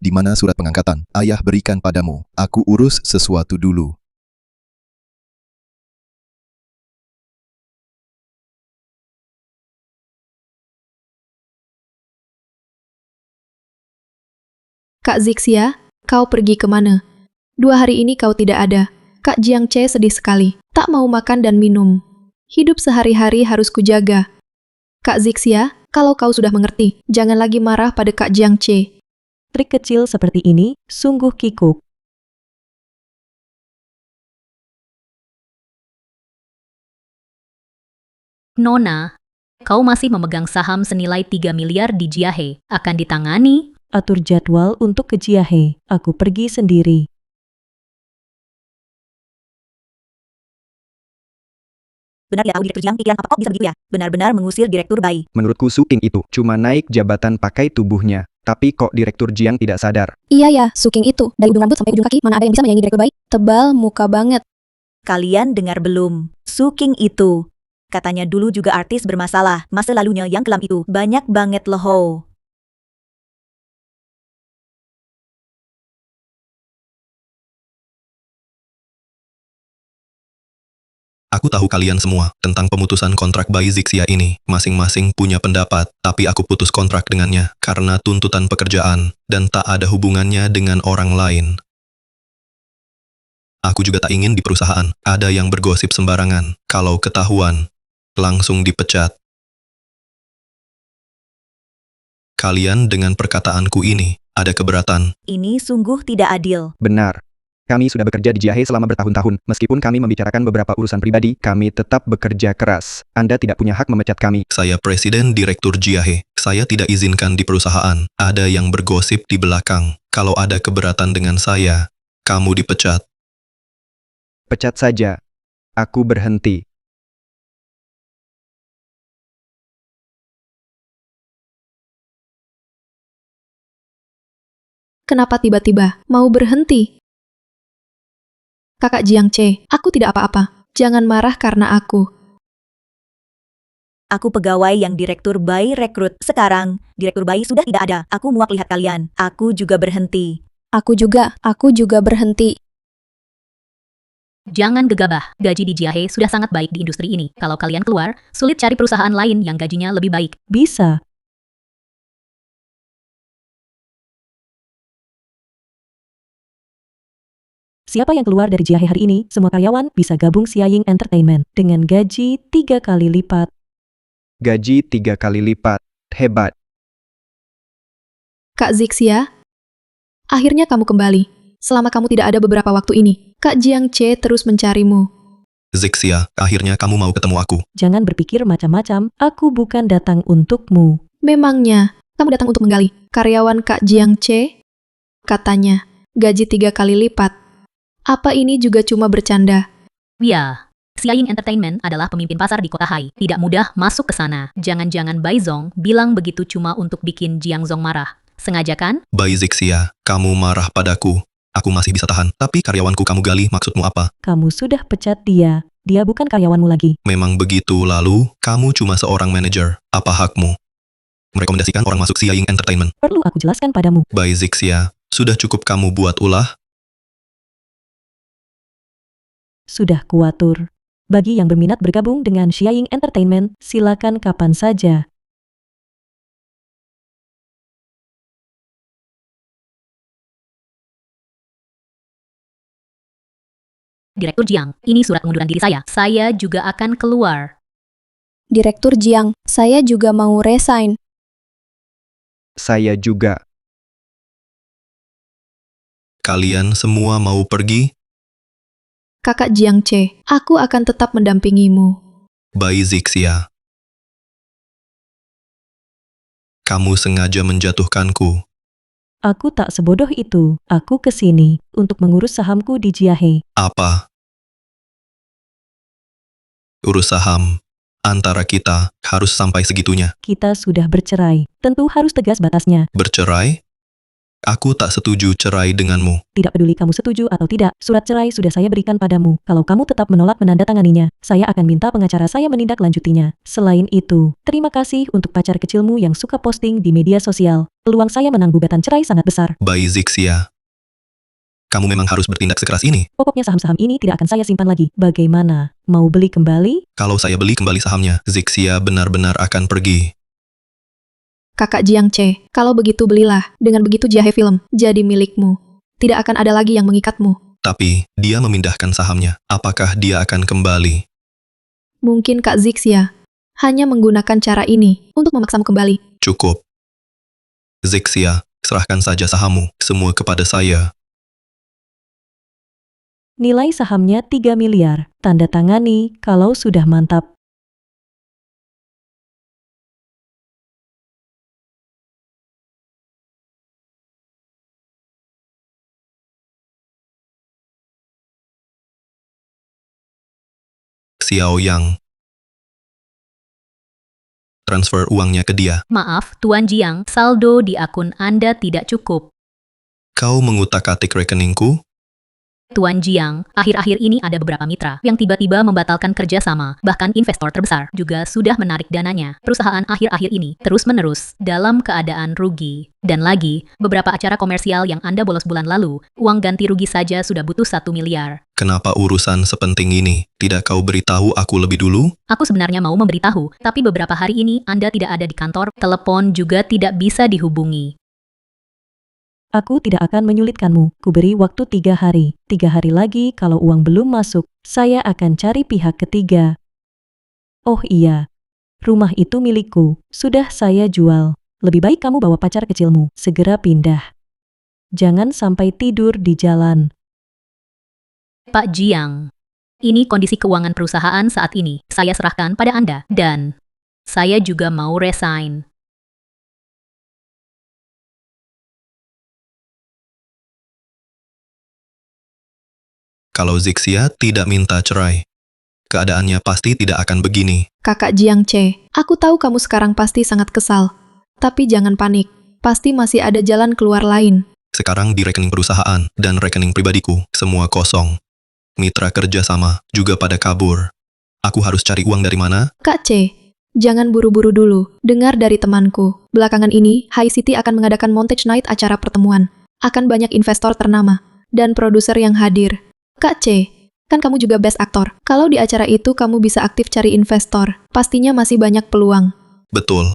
Di mana surat pengangkatan? Ayah berikan padamu. Aku urus sesuatu dulu. Kak Zixia, kau pergi kemana? 2 hari ini kau tidak ada. Kak Jiang Che sedih sekali. Tak mau makan dan minum. Hidup sehari-hari harus kujaga. Kak Zixia, kalau kau sudah mengerti, jangan lagi marah pada Kak Jiang Che. Trik kecil seperti ini sungguh kikuk. Nona, kau masih memegang saham senilai 3 miliar di Jiahe. Akan ditangani. Atur jadwal untuk ke Jiahe. Aku pergi sendiri. Benar ya tahu Direktur Jiang, pikiran apa kok bisa begitu ya? Benar-benar mengusir Direktur Bai. Menurutku Suking itu cuma naik jabatan pakai tubuhnya. Tapi kok Direktur Jiang tidak sadar? Iya ya, Suking itu. Dari ujung rambut sampai ujung kaki, mana ada yang bisa menyaingi Direktur Bai? Tebal muka banget. Kalian dengar belum? Suking itu. Katanya dulu juga artis bermasalah. Masa lalunya yang kelam itu banyak banget loh. Aku tahu kalian semua tentang pemutusan kontrak Bai Zixia ini. Masing-masing punya pendapat, tapi aku putus kontrak dengannya karena tuntutan pekerjaan dan tak ada hubungannya dengan orang lain. Aku juga tak ingin di perusahaan ada yang bergosip sembarangan. Kalau ketahuan, langsung dipecat. Kalian dengan perkataanku ini ada keberatan. Ini sungguh tidak adil. Benar. Kami sudah bekerja di Jiahe selama bertahun-tahun. Meskipun kami membicarakan beberapa urusan pribadi, kami tetap bekerja keras. Anda tidak punya hak memecat kami. Saya Presiden Direktur Jiahe. Saya tidak izinkan di perusahaan. Ada yang bergosip di belakang. Kalau ada keberatan dengan saya, kamu dipecat. Pecat saja. Aku berhenti. Kenapa tiba-tiba mau berhenti? Kakak Jiang Che, aku tidak apa-apa. Jangan marah karena aku. Aku pegawai yang Direktur Bai rekrut. Sekarang, Direktur Bai sudah tidak ada. Aku muak lihat kalian. Aku juga berhenti. Aku juga berhenti. Jangan gegabah, gaji di Jiahe sudah sangat baik di industri ini. Kalau kalian keluar, sulit cari perusahaan lain yang gajinya lebih baik. Bisa. Siapa yang keluar dari Jiahe hari ini, semua karyawan bisa gabung Xiaying Entertainment dengan gaji 3 kali lipat. Gaji 3 kali lipat. Hebat. Kak Zixia, akhirnya kamu kembali. Selama kamu tidak ada beberapa waktu ini, Kak Jiang Che terus mencarimu. Zixia, akhirnya kamu mau ketemu aku. Jangan berpikir macam-macam, aku bukan datang untukmu. Memangnya, kamu datang untuk menggali karyawan Kak Jiang Che? Katanya, gaji 3 kali lipat. Apa ini juga cuma bercanda? Ya, Xiaying Entertainment adalah pemimpin pasar di kota Hai. Tidak mudah masuk ke sana. Jangan-jangan Bai Zong bilang begitu cuma untuk bikin Jiang Zong marah. Sengaja kan? Bai Zixia, kamu marah padaku. Aku masih bisa tahan, tapi karyawanku kamu gali, maksudmu apa? Kamu sudah pecat dia. Dia bukan karyawanmu lagi. Memang begitu, lalu kamu cuma seorang manajer. Apa hakmu merekomendasikan orang masuk Xiaying Entertainment? Perlu aku jelaskan padamu. Bai Zixia, sudah cukup kamu buat ulah? Sudah kuatur. Bagi yang berminat bergabung dengan Xiaying Entertainment, silakan kapan saja. Direktur Jiang, ini surat pengunduran diri saya. Saya juga akan keluar. Direktur Jiang, saya juga mau resign. Saya juga. Kalian semua mau pergi? Kakak Jiang Che, aku akan tetap mendampingimu. Bai Zixia, kamu sengaja menjatuhkanku. Aku tak sebodoh itu. Aku kesini untuk mengurus sahamku di Jiahe. Apa? Urus saham antara kita harus sampai segitunya. Kita sudah bercerai. Tentu harus tegas batasnya. Bercerai? Aku tak setuju cerai denganmu. Tidak peduli kamu setuju atau tidak, surat cerai sudah saya berikan padamu. Kalau kamu tetap menolak menandatanganinya, saya akan minta pengacara saya menindaklanjutinya. Selain itu, terima kasih untuk pacar kecilmu yang suka posting di media sosial. Peluang saya menang gugatan cerai sangat besar. Bai Zixia, kamu memang harus bertindak sekeras ini. Pokoknya saham-saham ini tidak akan saya simpan lagi. Bagaimana? Mau beli kembali? Kalau saya beli kembali sahamnya, Zixia benar-benar akan pergi. Kakak Jiang Che, kalau begitu belilah. Dengan begitu Jiahe Film jadi milikmu. Tidak akan ada lagi yang mengikatmu. Tapi, dia memindahkan sahamnya. Apakah dia akan kembali? Mungkin Kak Zixia hanya menggunakan cara ini untuk memaksamu kembali. Cukup. Zixia, serahkan saja sahammu, semua kepada saya. Nilai sahamnya 3 miliar. Tanda tangani kalau sudah mantap. Xiao Yang. Transfer uangnya ke dia. Maaf, Tuan Jiang, saldo di akun Anda tidak cukup. Kau mengutak-atik rekeningku? Tuan Jiang, akhir-akhir ini ada beberapa mitra yang tiba-tiba membatalkan kerjasama, bahkan investor terbesar juga sudah menarik dananya. Perusahaan akhir-akhir ini terus-menerus dalam keadaan rugi. Dan lagi, beberapa acara komersial yang Anda bolos bulan lalu, uang ganti rugi saja sudah butuh 1 miliar. Kenapa urusan sepenting ini? Tidak kau beritahu aku lebih dulu? Aku sebenarnya mau memberitahu, tapi beberapa hari ini Anda tidak ada di kantor, telepon juga tidak bisa dihubungi. Aku tidak akan menyulitkanmu. Kuberi waktu 3 hari. 3 hari lagi kalau uang belum masuk, saya akan cari pihak ketiga. Oh iya, rumah itu milikku. Sudah saya jual. Lebih baik kamu bawa pacar kecilmu. Segera pindah. Jangan sampai tidur di jalan. Pak Jiang, ini kondisi keuangan perusahaan saat ini. Saya serahkan pada Anda, dan saya juga mau resign. Kalau Zixia tidak minta cerai, keadaannya pasti tidak akan begini. Kakak Jiang Che, aku tahu kamu sekarang pasti sangat kesal. Tapi jangan panik, pasti masih ada jalan keluar lain. Sekarang di rekening perusahaan dan rekening pribadiku, semua kosong. Mitra kerjasama juga pada kabur. Aku harus cari uang dari mana? Kak Che, jangan buru-buru dulu. Dengar dari temanku. Belakangan ini, High City akan mengadakan Montage Night acara pertemuan. Akan banyak investor ternama dan produser yang hadir. Kak C, kan kamu juga best aktor. Kalau di acara itu kamu bisa aktif cari investor, pastinya masih banyak peluang. Betul.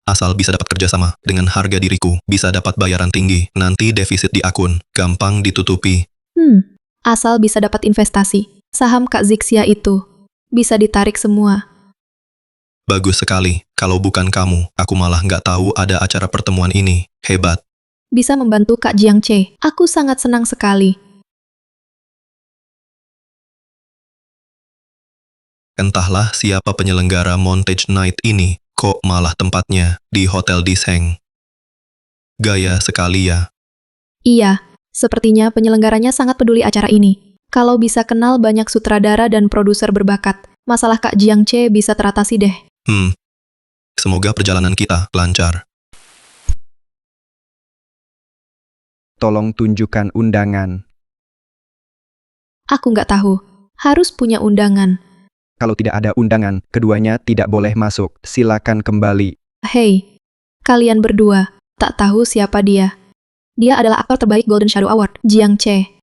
Asal bisa dapat kerjasama dengan harga diriku, bisa dapat bayaran tinggi, nanti defisit di akun, gampang ditutupi. Asal bisa dapat investasi. Saham Kak Zixia itu bisa ditarik semua. Bagus sekali. Kalau bukan kamu, aku malah nggak tahu ada acara pertemuan ini. Hebat. Bisa membantu Kak Jiang Che. Aku sangat senang sekali. Entahlah siapa penyelenggara Montage Night ini, kok malah tempatnya di Hotel Diseng. Gaya sekali ya. Iya, sepertinya penyelenggaranya sangat peduli acara ini. Kalau bisa kenal banyak sutradara dan produser berbakat, masalah Kak Jiang Che bisa teratasi deh. Semoga perjalanan kita lancar. Tolong tunjukkan undangan. Aku nggak tahu. Harus punya undangan. Kalau tidak ada undangan, keduanya tidak boleh masuk. Silakan kembali. Hei, kalian berdua, tak tahu siapa dia. Dia adalah aktor terbaik Golden Shadow Award, Jiang Che.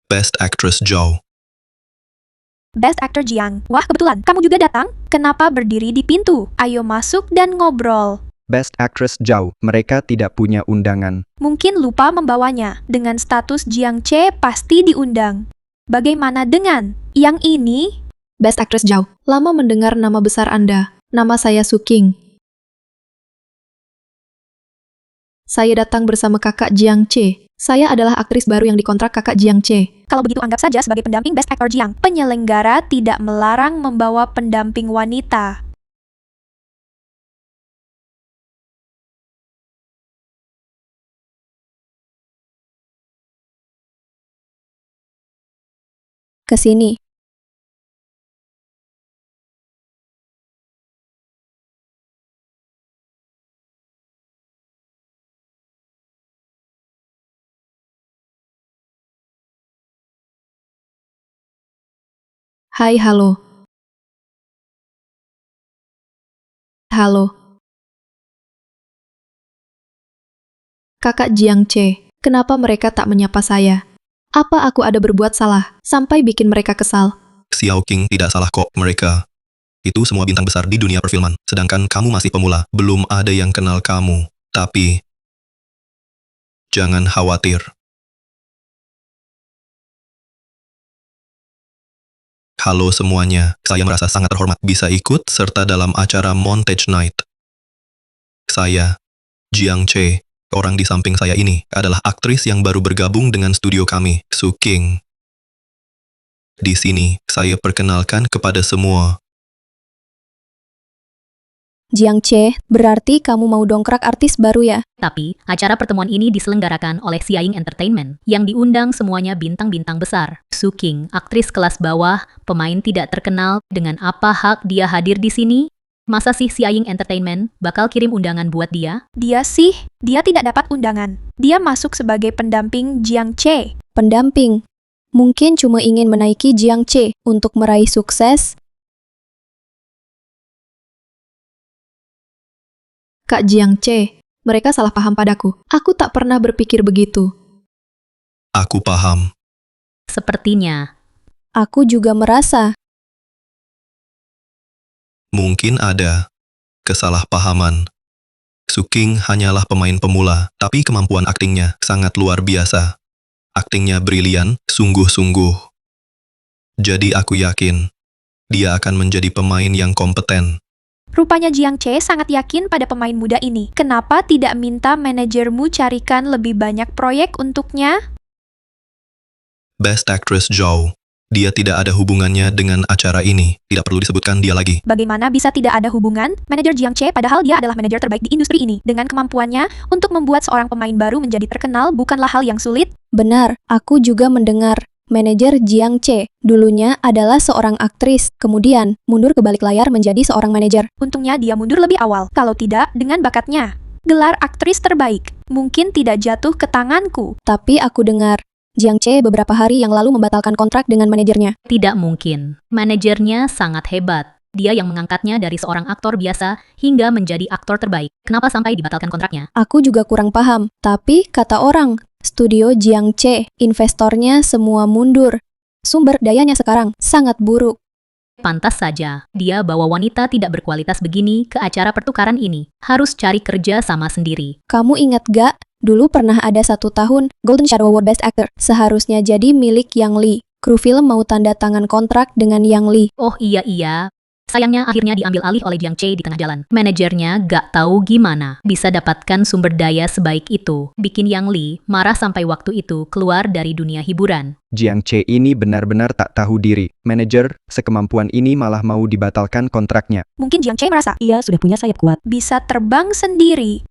Best Actress Zhou. Best Actor Jiang. Wah, kebetulan. Kamu juga datang? Kenapa berdiri di pintu? Ayo masuk dan ngobrol. Best Actress Zhou, mereka tidak punya undangan. Mungkin lupa membawanya. Dengan status Jiang Che pasti diundang. Bagaimana dengan yang ini? Best Actress Zhou, lama mendengar nama besar Anda. Nama saya Su King. Saya datang bersama kakak Jiang Che. Saya adalah aktris baru yang dikontrak kakak Jiang Che. Kalau begitu anggap saja sebagai pendamping Best Actor Jiang. Penyelenggara tidak melarang membawa pendamping wanita. Ke sini. Hai, halo. Halo. Kakak Jiang Che, kenapa mereka tak menyapa saya? Apa aku ada berbuat salah, sampai bikin mereka kesal? Xiao King tidak salah kok, mereka. Itu semua bintang besar di dunia perfilman. Sedangkan kamu masih pemula, belum ada yang kenal kamu. Tapi, jangan khawatir. Halo semuanya, saya merasa sangat terhormat bisa ikut serta dalam acara Montage Night. Saya, Jiang Che, orang di samping saya ini adalah aktris yang baru bergabung dengan studio kami, Su King. Di sini, saya perkenalkan kepada semua. Jiang Che, berarti kamu mau dongkrak artis baru ya? Tapi, acara pertemuan ini diselenggarakan oleh Siaing Entertainment, yang diundang semuanya bintang-bintang besar. Su King, aktris kelas bawah, pemain tidak terkenal, dengan apa hak dia hadir di sini? Masa sih Siaying Entertainment bakal kirim undangan buat dia? Dia tidak dapat undangan. Dia masuk sebagai pendamping Jiang Che. Pendamping. Mungkin cuma ingin menaiki Jiang Che untuk meraih sukses. Kak Jiang Che, mereka salah paham padaku. Aku tak pernah berpikir begitu. Aku paham. Sepertinya. Aku juga merasa. Mungkin ada kesalahpahaman. Suking hanyalah pemain pemula, tapi kemampuan aktingnya sangat luar biasa. Aktingnya brilian, sungguh-sungguh. Jadi aku yakin, dia akan menjadi pemain yang kompeten. Rupanya Jiang Che sangat yakin pada pemain muda ini. Kenapa tidak minta manajermu carikan lebih banyak proyek untuknya? Best Actress Zhou. Dia tidak ada hubungannya dengan acara ini. Tidak perlu disebutkan dia lagi. Bagaimana bisa tidak ada hubungan? Manajer Jiang Che padahal dia adalah manajer terbaik di industri ini. Dengan kemampuannya untuk membuat seorang pemain baru menjadi terkenal bukanlah hal yang sulit. Benar, aku juga mendengar. Manajer Jiang Che dulunya adalah seorang aktris, kemudian mundur ke balik layar menjadi seorang manajer. Untungnya dia mundur lebih awal. Kalau tidak, dengan bakatnya. Gelar aktris terbaik mungkin tidak jatuh ke tanganku. Tapi aku dengar, Jiang Che beberapa hari yang lalu membatalkan kontrak dengan manajernya. Tidak mungkin. Manajernya sangat hebat. Dia yang mengangkatnya dari seorang aktor biasa hingga menjadi aktor terbaik. Kenapa sampai dibatalkan kontraknya? Aku juga kurang paham. Tapi kata orang, studio Jiang Che, investornya semua mundur. Sumber dayanya sekarang sangat buruk. Pantas saja, dia bawa wanita tidak berkualitas begini ke acara pertukaran ini. Harus cari kerja sama sendiri. Kamu ingat gak? Dulu pernah ada 1 tahun, Golden Shadow Award Best Actor. Seharusnya jadi milik Yang Lee. Kru film mau tanda tangan kontrak dengan Yang Lee. Oh iya. Sayangnya akhirnya diambil alih oleh Jiang Che di tengah jalan. Manajernya gak tahu gimana bisa dapatkan sumber daya sebaik itu. Bikin Yang Lee marah sampai waktu itu keluar dari dunia hiburan. Jiang Che ini benar-benar tak tahu diri. Manajer sekemampuan ini malah mau dibatalkan kontraknya. Mungkin Jiang Che merasa Ia sudah punya sayap kuat. bisa terbang sendiri.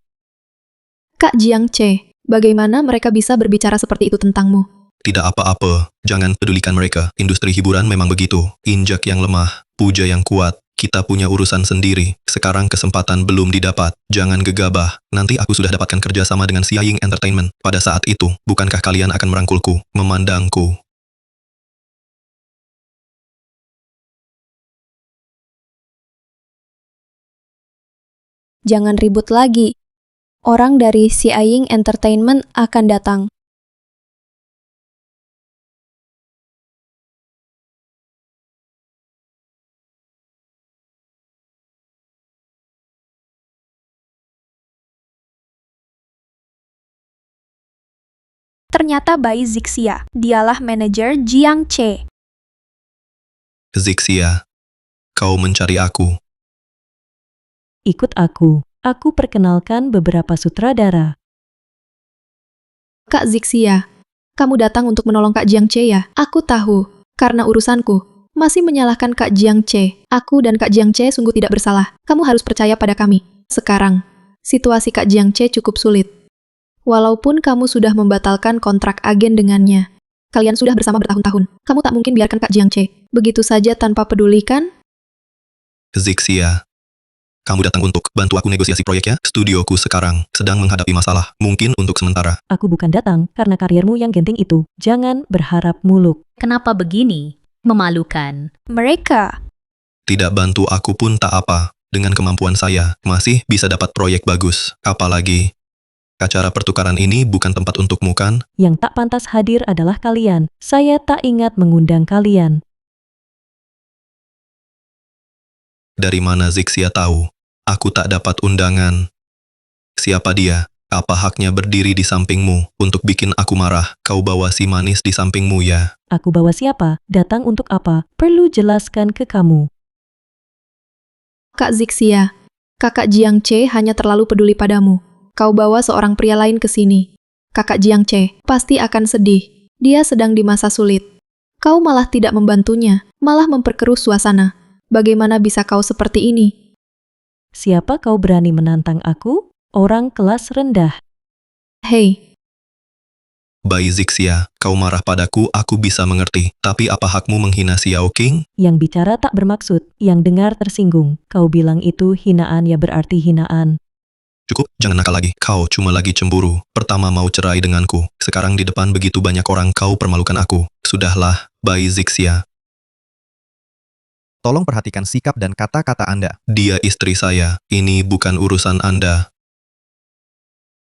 Kak Jiang Che, bagaimana mereka bisa berbicara seperti itu tentangmu? Tidak apa-apa, jangan pedulikan mereka. Industri hiburan memang begitu. Injak yang lemah, puja yang kuat. Kita punya urusan sendiri. Sekarang kesempatan belum didapat. Jangan gegabah. Nanti aku sudah dapatkan kerja sama dengan Siaying Entertainment. Pada saat itu, bukankah kalian akan merangkulku, memandangku? Jangan ribut lagi. Orang dari Siaying Entertainment akan datang. Ternyata Bai Zixia, dialah manajer Jiang Che. Zixia, kau mencari aku. Ikut aku. Aku perkenalkan beberapa sutradara. Kak Zixia, kamu datang untuk menolong Kak Jiang Che ya? Aku tahu, karena urusanku. Masih menyalahkan Kak Jiang Che. Aku dan Kak Jiang Che sungguh tidak bersalah. Kamu harus percaya pada kami. Sekarang, situasi Kak Jiang Che cukup sulit. Walaupun kamu sudah membatalkan kontrak agen dengannya. Kalian sudah bersama bertahun-tahun. Kamu tak mungkin biarkan Kak Jiang Che begitu saja tanpa peduli, kan? Zixia, kamu datang untuk bantu aku negosiasi proyeknya? Studioku sekarang sedang menghadapi masalah, mungkin untuk sementara. Aku bukan datang karena karirmu yang genting itu. Jangan berharap muluk. Kenapa begini? Memalukan. Mereka Tidak bantu aku pun tak apa. Dengan kemampuan saya, masih bisa dapat proyek bagus. Apalagi, acara pertukaran ini bukan tempat untukmu kan? Yang tak pantas hadir adalah kalian. Saya tak ingat mengundang kalian. Dari mana Zixia tahu? Aku tak dapat undangan. Siapa dia? Apa haknya berdiri di sampingmu untuk bikin aku marah? Kau bawa si manis di sampingmu ya? Aku bawa siapa? Datang untuk apa? Perlu jelaskan ke kamu. Kak Zixia, Kakak Jiang Che hanya terlalu peduli padamu. Kau bawa seorang pria lain ke sini. Kakak Jiang Che pasti akan sedih. Dia sedang di masa sulit. Kau malah tidak membantunya, malah memperkeruh suasana. Bagaimana bisa kau seperti ini? Siapa kau berani menantang aku? Orang kelas rendah. Hei, Bai Zixia, kau marah padaku, aku bisa mengerti. Tapi apa hakmu menghina Xiao King? Yang bicara tak bermaksud, yang dengar tersinggung. Kau bilang itu hinaan ya berarti hinaan. Cukup, jangan nakal lagi. Kau cuma lagi cemburu. Pertama mau cerai denganku. Sekarang di depan begitu banyak orang kau permalukan aku. Sudahlah, Bai Zixia. Tolong perhatikan sikap dan kata-kata Anda. Dia istri saya. Ini bukan urusan Anda.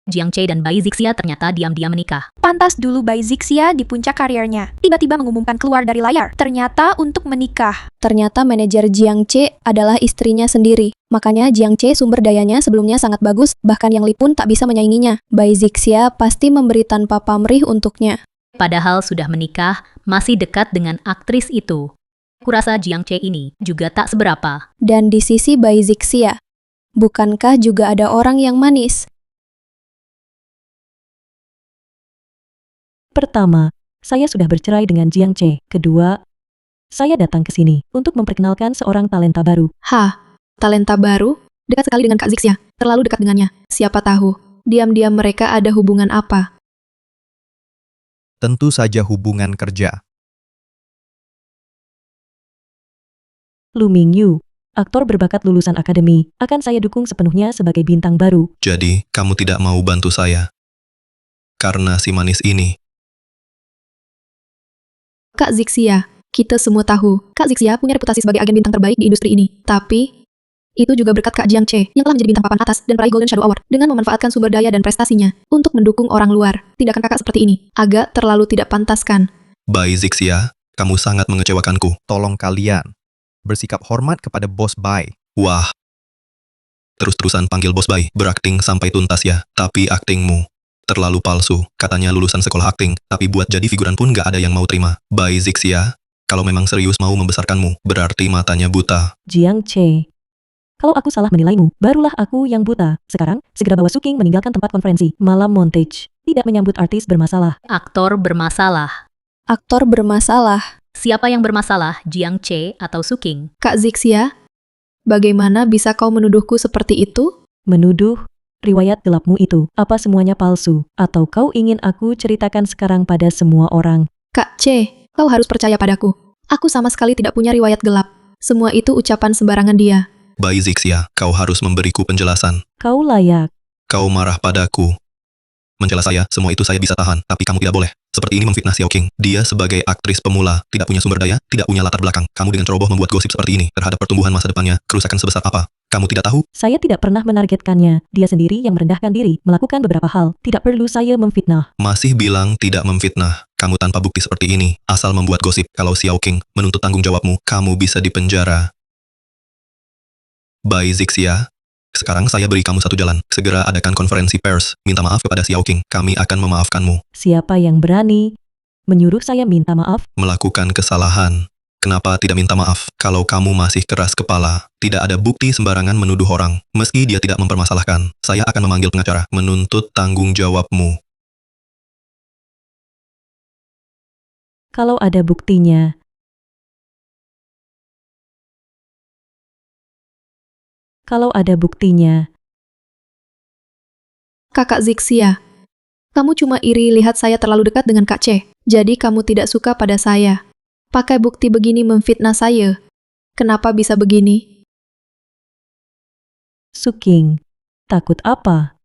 Jiang Che dan Bai Zixia ternyata diam-diam menikah. Pantas dulu Bai Zixia di puncak karirnya. Tiba-tiba mengumumkan keluar dari layar. Ternyata untuk menikah. Ternyata manajer Jiang Che adalah istrinya sendiri. Makanya Jiang Che sumber dayanya sebelumnya sangat bagus, bahkan Yang Li pun tak bisa menyainginya. Bai Zixia pasti memberi tanpa pamrih untuknya. Padahal sudah menikah, masih dekat dengan aktris itu. Kurasa Jiang Che ini juga tak seberapa. Dan di sisi Bai Zixia, bukankah juga ada orang yang manis? Pertama, saya sudah bercerai dengan Jiang Che. Kedua, saya datang ke sini untuk memperkenalkan seorang talenta baru. Hah, talenta baru? Dekat sekali dengan Kak Zixia, terlalu dekat dengannya. Siapa tahu, diam-diam mereka ada hubungan apa? Tentu saja hubungan kerja. Lu Mingyu, aktor berbakat lulusan akademi, akan saya dukung sepenuhnya sebagai bintang baru. Jadi, kamu tidak mau bantu saya? Karena si manis ini. Kak Zixia, kita semua tahu, Kak Zixia punya reputasi sebagai agen bintang terbaik di industri ini. Tapi, itu juga berkat Kak Jiang Che yang telah menjadi bintang papan atas dan peraih Golden Shadow Award dengan memanfaatkan sumber daya dan prestasinya untuk mendukung orang luar. Tindakan kakak seperti ini agak terlalu tidak pantas kan? Bai Zixia, kamu sangat mengecewakanku. Tolong kalian bersikap hormat kepada Bos Bai. Wah. Terus-terusan panggil Bos Bai, berakting sampai tuntas ya. Tapi aktingmu terlalu palsu. Katanya lulusan sekolah akting, tapi buat jadi figuran pun gak ada yang mau terima. Bai Zixia, kalau memang serius mau membesarkanmu, berarti matanya buta. Jiang Che, kalau aku salah menilaimu, barulah aku yang buta. Sekarang, segera bawa Suking meninggalkan tempat konferensi. Malam montage, tidak menyambut artis bermasalah. Aktor bermasalah. Aktor bermasalah. Siapa yang bermasalah, Jiang Che atau Suking? Kak Zixia, bagaimana bisa kau menuduhku seperti itu? Menuduh? Riwayat gelapmu itu, apa semuanya palsu? Atau kau ingin aku ceritakan sekarang pada semua orang? Kak Che, kau harus percaya padaku. Aku sama sekali tidak punya riwayat gelap. Semua itu ucapan sembarangan dia. Bai Zixia, kau harus memberiku penjelasan. Kau layak. Kau marah padaku. Mencela saya, semua itu saya bisa tahan, tapi kamu tidak boleh. Seperti ini memfitnah Xiao King. Dia sebagai aktris pemula, tidak punya sumber daya, tidak punya latar belakang. Kamu dengan ceroboh membuat gosip seperti ini terhadap pertumbuhan masa depannya, kerusakan sebesar apa? Kamu tidak tahu? Saya tidak pernah menargetkannya. Dia sendiri yang merendahkan diri, melakukan beberapa hal. Tidak perlu saya memfitnah. Masih bilang tidak memfitnah. Kamu tanpa bukti seperti ini, asal membuat gosip. Kalau Xiao King menuntut tanggung jawabmu, kamu bisa dipenjara. Bai Zixia, sekarang saya beri kamu satu jalan. Segera adakan konferensi pers. Minta maaf kepada Xiao King. Kami akan memaafkanmu. Siapa yang berani menyuruh saya minta maaf? Melakukan kesalahan. Kenapa tidak minta maaf? Kalau kamu masih keras kepala, tidak ada bukti sembarangan menuduh orang. Meski dia tidak mempermasalahkan, saya akan memanggil pengacara, menuntut tanggung jawabmu. Kalau ada buktinya. Kalau ada buktinya. Kakak Zixia, kamu cuma iri lihat saya terlalu dekat dengan Kak Che. Jadi kamu tidak suka pada saya. Pakai bukti begini memfitnah saya. Kenapa bisa begini? Suking, takut apa?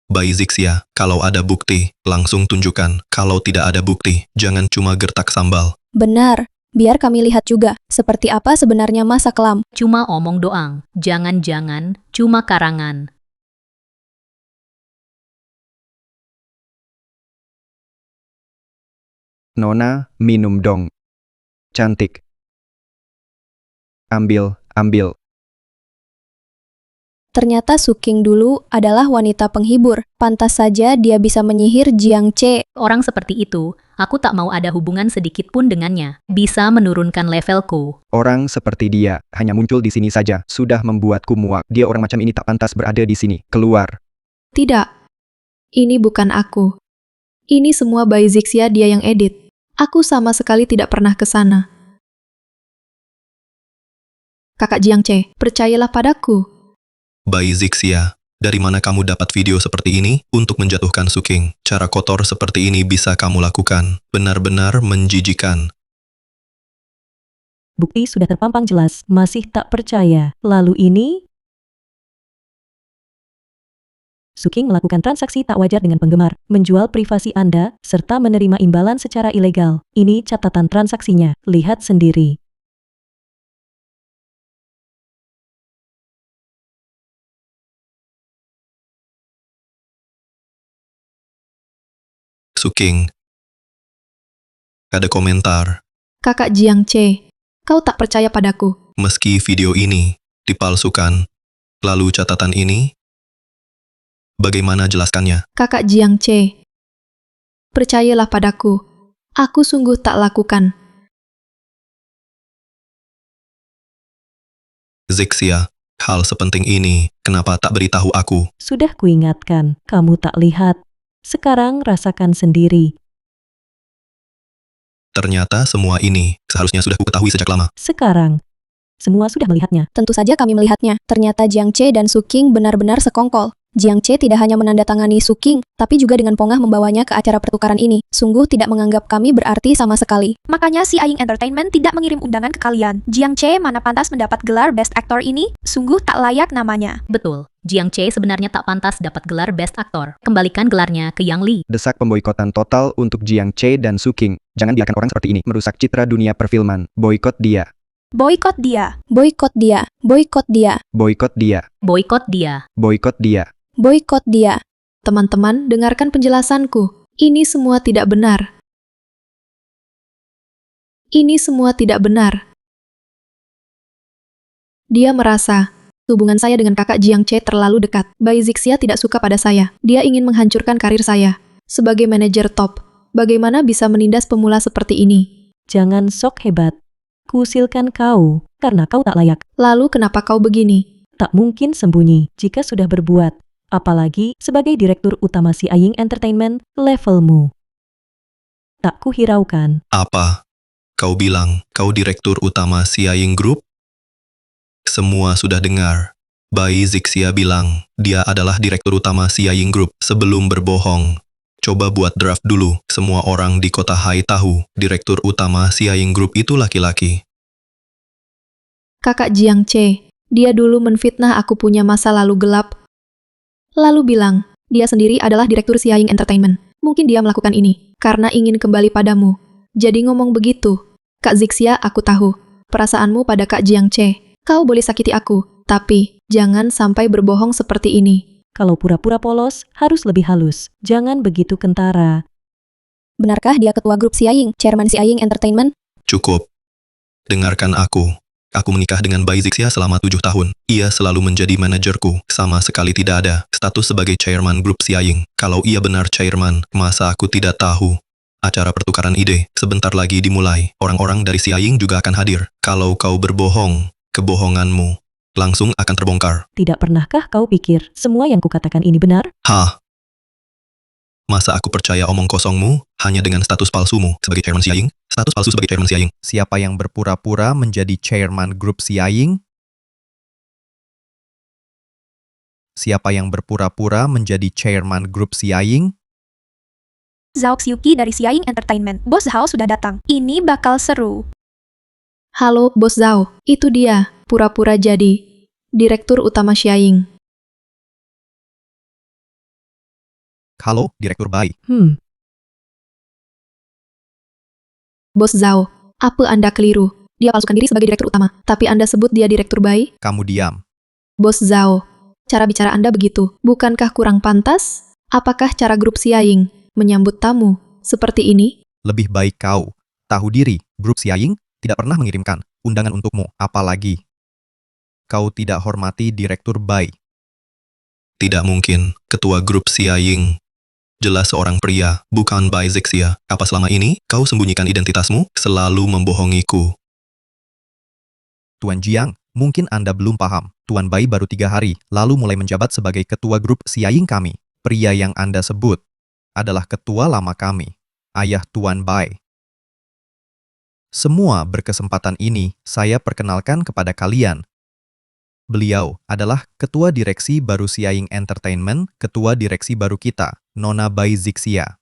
Bai Zixia, kalau ada bukti, langsung tunjukkan. Kalau tidak ada bukti, jangan cuma gertak sambal. Benar, biar kami lihat juga seperti apa sebenarnya masa kelam. Cuma omong doang, jangan-jangan cuma karangan. Nona, minum dong. Cantik. Ambil, ambil. Ternyata Suking dulu adalah wanita penghibur. Pantas saja dia bisa menyihir Jiang Che. Orang seperti itu, aku tak mau ada hubungan sedikit pun dengannya. Bisa menurunkan levelku. Orang seperti dia hanya muncul di sini saja. Sudah membuatku muak. Dia orang macam ini tak pantas berada di sini. Keluar. Tidak. Ini bukan aku. Ini semua Bai Zixia dia yang edit. Aku sama sekali tidak pernah ke sana. Kakak Jiang Che, percayalah padaku. Bai Zixia, Dari mana kamu dapat video seperti ini untuk menjatuhkan Suking? Cara kotor seperti ini bisa kamu lakukan. Benar-benar menjijikan. Bukti sudah terpampang jelas, masih tak percaya. Lalu ini? Suking melakukan transaksi tak wajar dengan penggemar, menjual privasi Anda, serta menerima imbalan secara ilegal. Ini catatan transaksinya, lihat sendiri. Suking. Ada komentar. Kakak Jiang Che, kau tak percaya padaku. Meski video ini dipalsukan, lalu catatan ini, bagaimana jelaskannya? Kakak Jiang Che, percayalah padaku. Aku sungguh tak lakukan. Zixia, hal sepenting ini, kenapa tak beritahu aku? Sudah kuingatkan, kamu tak lihat. Sekarang rasakan sendiri. Ternyata semua ini seharusnya sudah kuketahui sejak lama. Sekarang, semua sudah melihatnya. Tentu saja kami melihatnya. Ternyata Jiang Che dan Suking benar-benar sekongkol. Jiang Che tidak hanya menandatangani Suking, tapi juga dengan pongah membawanya ke acara pertukaran ini. Sungguh tidak menganggap kami berarti sama sekali. Makanya Xiaoying Entertainment tidak mengirim undangan ke kalian. Jiang Che mana pantas mendapat gelar Best Actor ini? Sungguh tak layak namanya. Betul, Jiang Che sebenarnya tak pantas dapat gelar Best Actor. Kembalikan gelarnya ke Yang Li. Desak pemboikotan total untuk Jiang Che dan Suking. Jangan biarkan orang seperti ini merusak citra dunia perfilman. Boikot dia. Boikot dia. Boikot dia. Boikot dia. Boikot dia. Boikot dia. Boikot dia. Boikot dia. Teman-teman, dengarkan penjelasanku. Ini semua tidak benar. Ini semua tidak benar. Dia merasa hubungan saya dengan kakak Jiang Che terlalu dekat. Bai Zixia tidak suka pada saya. Dia ingin menghancurkan karir saya. Sebagai manajer top, bagaimana bisa menindas pemula seperti ini? Jangan sok hebat. Kuusilkan kau, karena kau tak layak. Lalu kenapa kau begini? Tak mungkin sembunyi jika sudah berbuat. Apalagi sebagai direktur utama Xiaoying Entertainment, levelmu. Tak kuhiraukan. Apa? Kau bilang kau direktur utama Xiaoying Group? Semua sudah dengar. Bai Zixia bilang dia adalah direktur utama Xiaoying Group. Sebelum berbohong, coba buat draft dulu. Semua orang di kota Hai tahu direktur utama Xiaoying Group itu laki-laki. Kakak Jiang Che, dia dulu menfitnah aku punya masa lalu gelap. Lalu bilang, dia sendiri adalah direktur Xiaoying Entertainment. Mungkin dia melakukan ini karena ingin kembali padamu. Jadi ngomong begitu. Kak Zixia, aku tahu perasaanmu pada Kak Jiang Che. Kau boleh sakiti aku, tapi jangan sampai berbohong seperti ini. Kalau pura-pura polos, harus lebih halus. Jangan begitu kentara. Benarkah dia ketua grup Xiaoying, chairman Xiaoying Entertainment? Cukup. Dengarkan aku. Aku menikah dengan Bai Zixia selama 7 tahun. Ia selalu menjadi manajerku. Sama sekali tidak ada status sebagai chairman grup Xiaoying. Kalau ia benar chairman, masa aku tidak tahu? Acara pertukaran ide sebentar lagi dimulai. Orang-orang dari Xiaoying juga akan hadir. Kalau kau berbohong, kebohonganmu langsung akan terbongkar. Tidak pernahkah kau pikir semua yang kukatakan ini benar? Hah? Masa aku percaya omong kosongmu hanya dengan status palsumu sebagai chairman Xiaoying? Status palsu sebagai chairman Xiaoying. Siapa yang berpura-pura menjadi chairman grup Xiaoying? Siapa yang berpura-pura menjadi chairman grup Xiaoying? Zhao Xiuqi dari Xiaoying Entertainment. Bos Zhao sudah datang. Ini bakal seru. Halo, Bos Zhao. Itu dia, pura-pura jadi direktur utama Xiaoying. Halo, Direktur Bai. Bos Zhao, apa Anda keliru? Dia palsukan diri sebagai direktur utama, tapi Anda sebut dia direktur Bai? Kamu diam. Bos Zhao, cara bicara Anda begitu, bukankah kurang pantas? Apakah cara grup Xiaoying menyambut tamu seperti ini? Lebih baik kau tahu diri, grup Xiaoying tidak pernah mengirimkan undangan untukmu, apalagi kau tidak hormati Direktur Bai. Tidak mungkin, ketua grup Xiaoying. Jelas seorang pria, bukan Bai Zixia. Apa selama ini kau sembunyikan identitasmu? Selalu membohongiku. Tuan Jiang, mungkin Anda belum paham. Tuan Bai baru 3 hari, lalu mulai menjabat sebagai ketua grup Xiaoying kami. Pria yang Anda sebut adalah ketua lama kami, ayah Tuan Bai. Semua berkesempatan ini, saya perkenalkan kepada kalian. Beliau adalah ketua direksi baru Siaying Entertainment, ketua direksi baru kita, Nona Bai Zixia.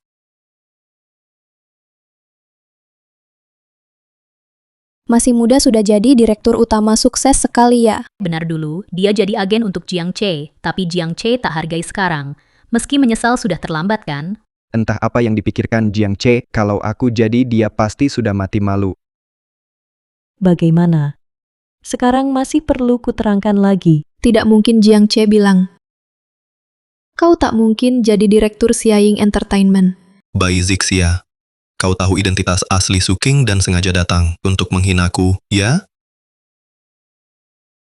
Masih muda sudah jadi direktur utama, sukses sekali ya. Benar dulu, dia jadi agen untuk Jiang Che, tapi Jiang Che tak hargai sekarang. Meski menyesal sudah terlambat kan? Entah apa yang dipikirkan Jiang Che, kalau aku jadi dia pasti sudah mati malu. Bagaimana? Sekarang masih perlu kuterangkan lagi. Tidak mungkin, Jiang Che bilang. Kau tak mungkin jadi direktur Siaying Entertainment. Bai Zixia, kau tahu identitas asli Suking dan sengaja datang untuk menghinaku, ya?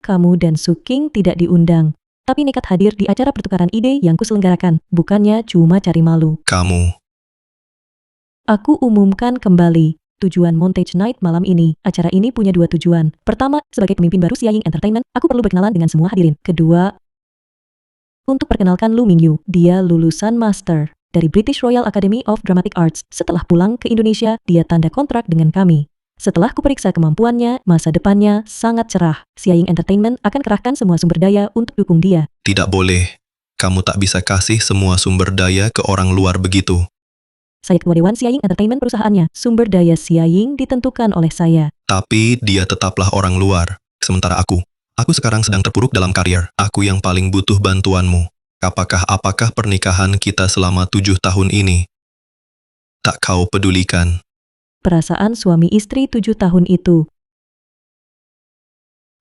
Kamu dan Suking tidak diundang, tapi nekat hadir di acara pertukaran ide yang kuselenggarakan, bukannya cuma cari malu. Kamu. Aku umumkan kembali. Tujuan Montage Night malam ini. Acara ini punya dua tujuan. Pertama, sebagai pemimpin baru Siaying Entertainment, aku perlu berkenalan dengan semua hadirin. Kedua, untuk perkenalkan Lu Mingyu. Dia lulusan master dari British Royal Academy of Dramatic Arts. Setelah pulang ke Indonesia, dia tanda kontrak dengan kami. Setelah kuperiksa kemampuannya, masa depannya sangat cerah. Siaying Entertainment akan kerahkan semua sumber daya untuk dukung dia. Tidak boleh. Kamu tak bisa kasih semua sumber daya ke orang luar begitu. Saya ketua dewan Siaying Entertainment perusahaannya. Sumber daya Siaying ditentukan oleh saya. Tapi dia tetaplah orang luar. Sementara aku sekarang sedang terpuruk dalam karier. Aku yang paling butuh bantuanmu. Apakah pernikahan kita selama 7 tahun ini tak kau pedulikan? Perasaan suami istri 7 tahun itu.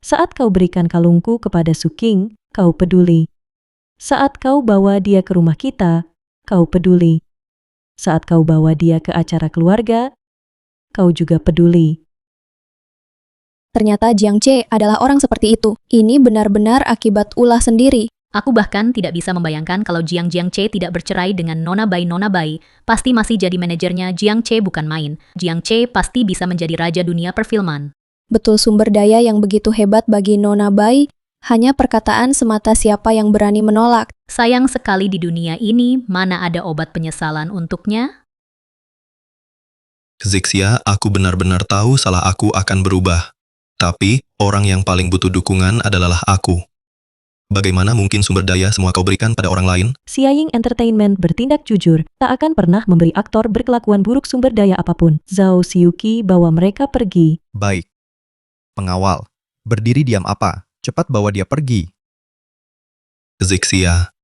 Saat kau berikan kalungku kepada Suking, kau peduli. Saat kau bawa dia ke rumah kita, kau peduli. Saat kau bawa dia ke acara keluarga, kau juga peduli. Ternyata Jiang Che adalah orang seperti itu. Ini benar-benar akibat ulah sendiri. Aku bahkan tidak bisa membayangkan kalau Jiang Che tidak bercerai dengan Nona Bai, pasti masih jadi manajernya. Jiang Che bukan main. Jiang Che pasti bisa menjadi raja dunia perfilman. Betul, sumber daya yang begitu hebat bagi Nona Bai, hanya perkataan semata, siapa yang berani menolak. Sayang sekali di dunia ini, mana ada obat penyesalan untuknya? Zixia, aku benar-benar tahu salah aku akan berubah. Tapi, orang yang paling butuh dukungan adalah aku. Bagaimana mungkin sumber daya semua kau berikan pada orang lain? Siaying Entertainment bertindak jujur, tak akan pernah memberi aktor berkelakuan buruk sumber daya apapun. Zhao Xiuqi bawa mereka pergi. Baik. Pengawal, berdiri diam apa? Cepat bawa dia pergi. Zixia.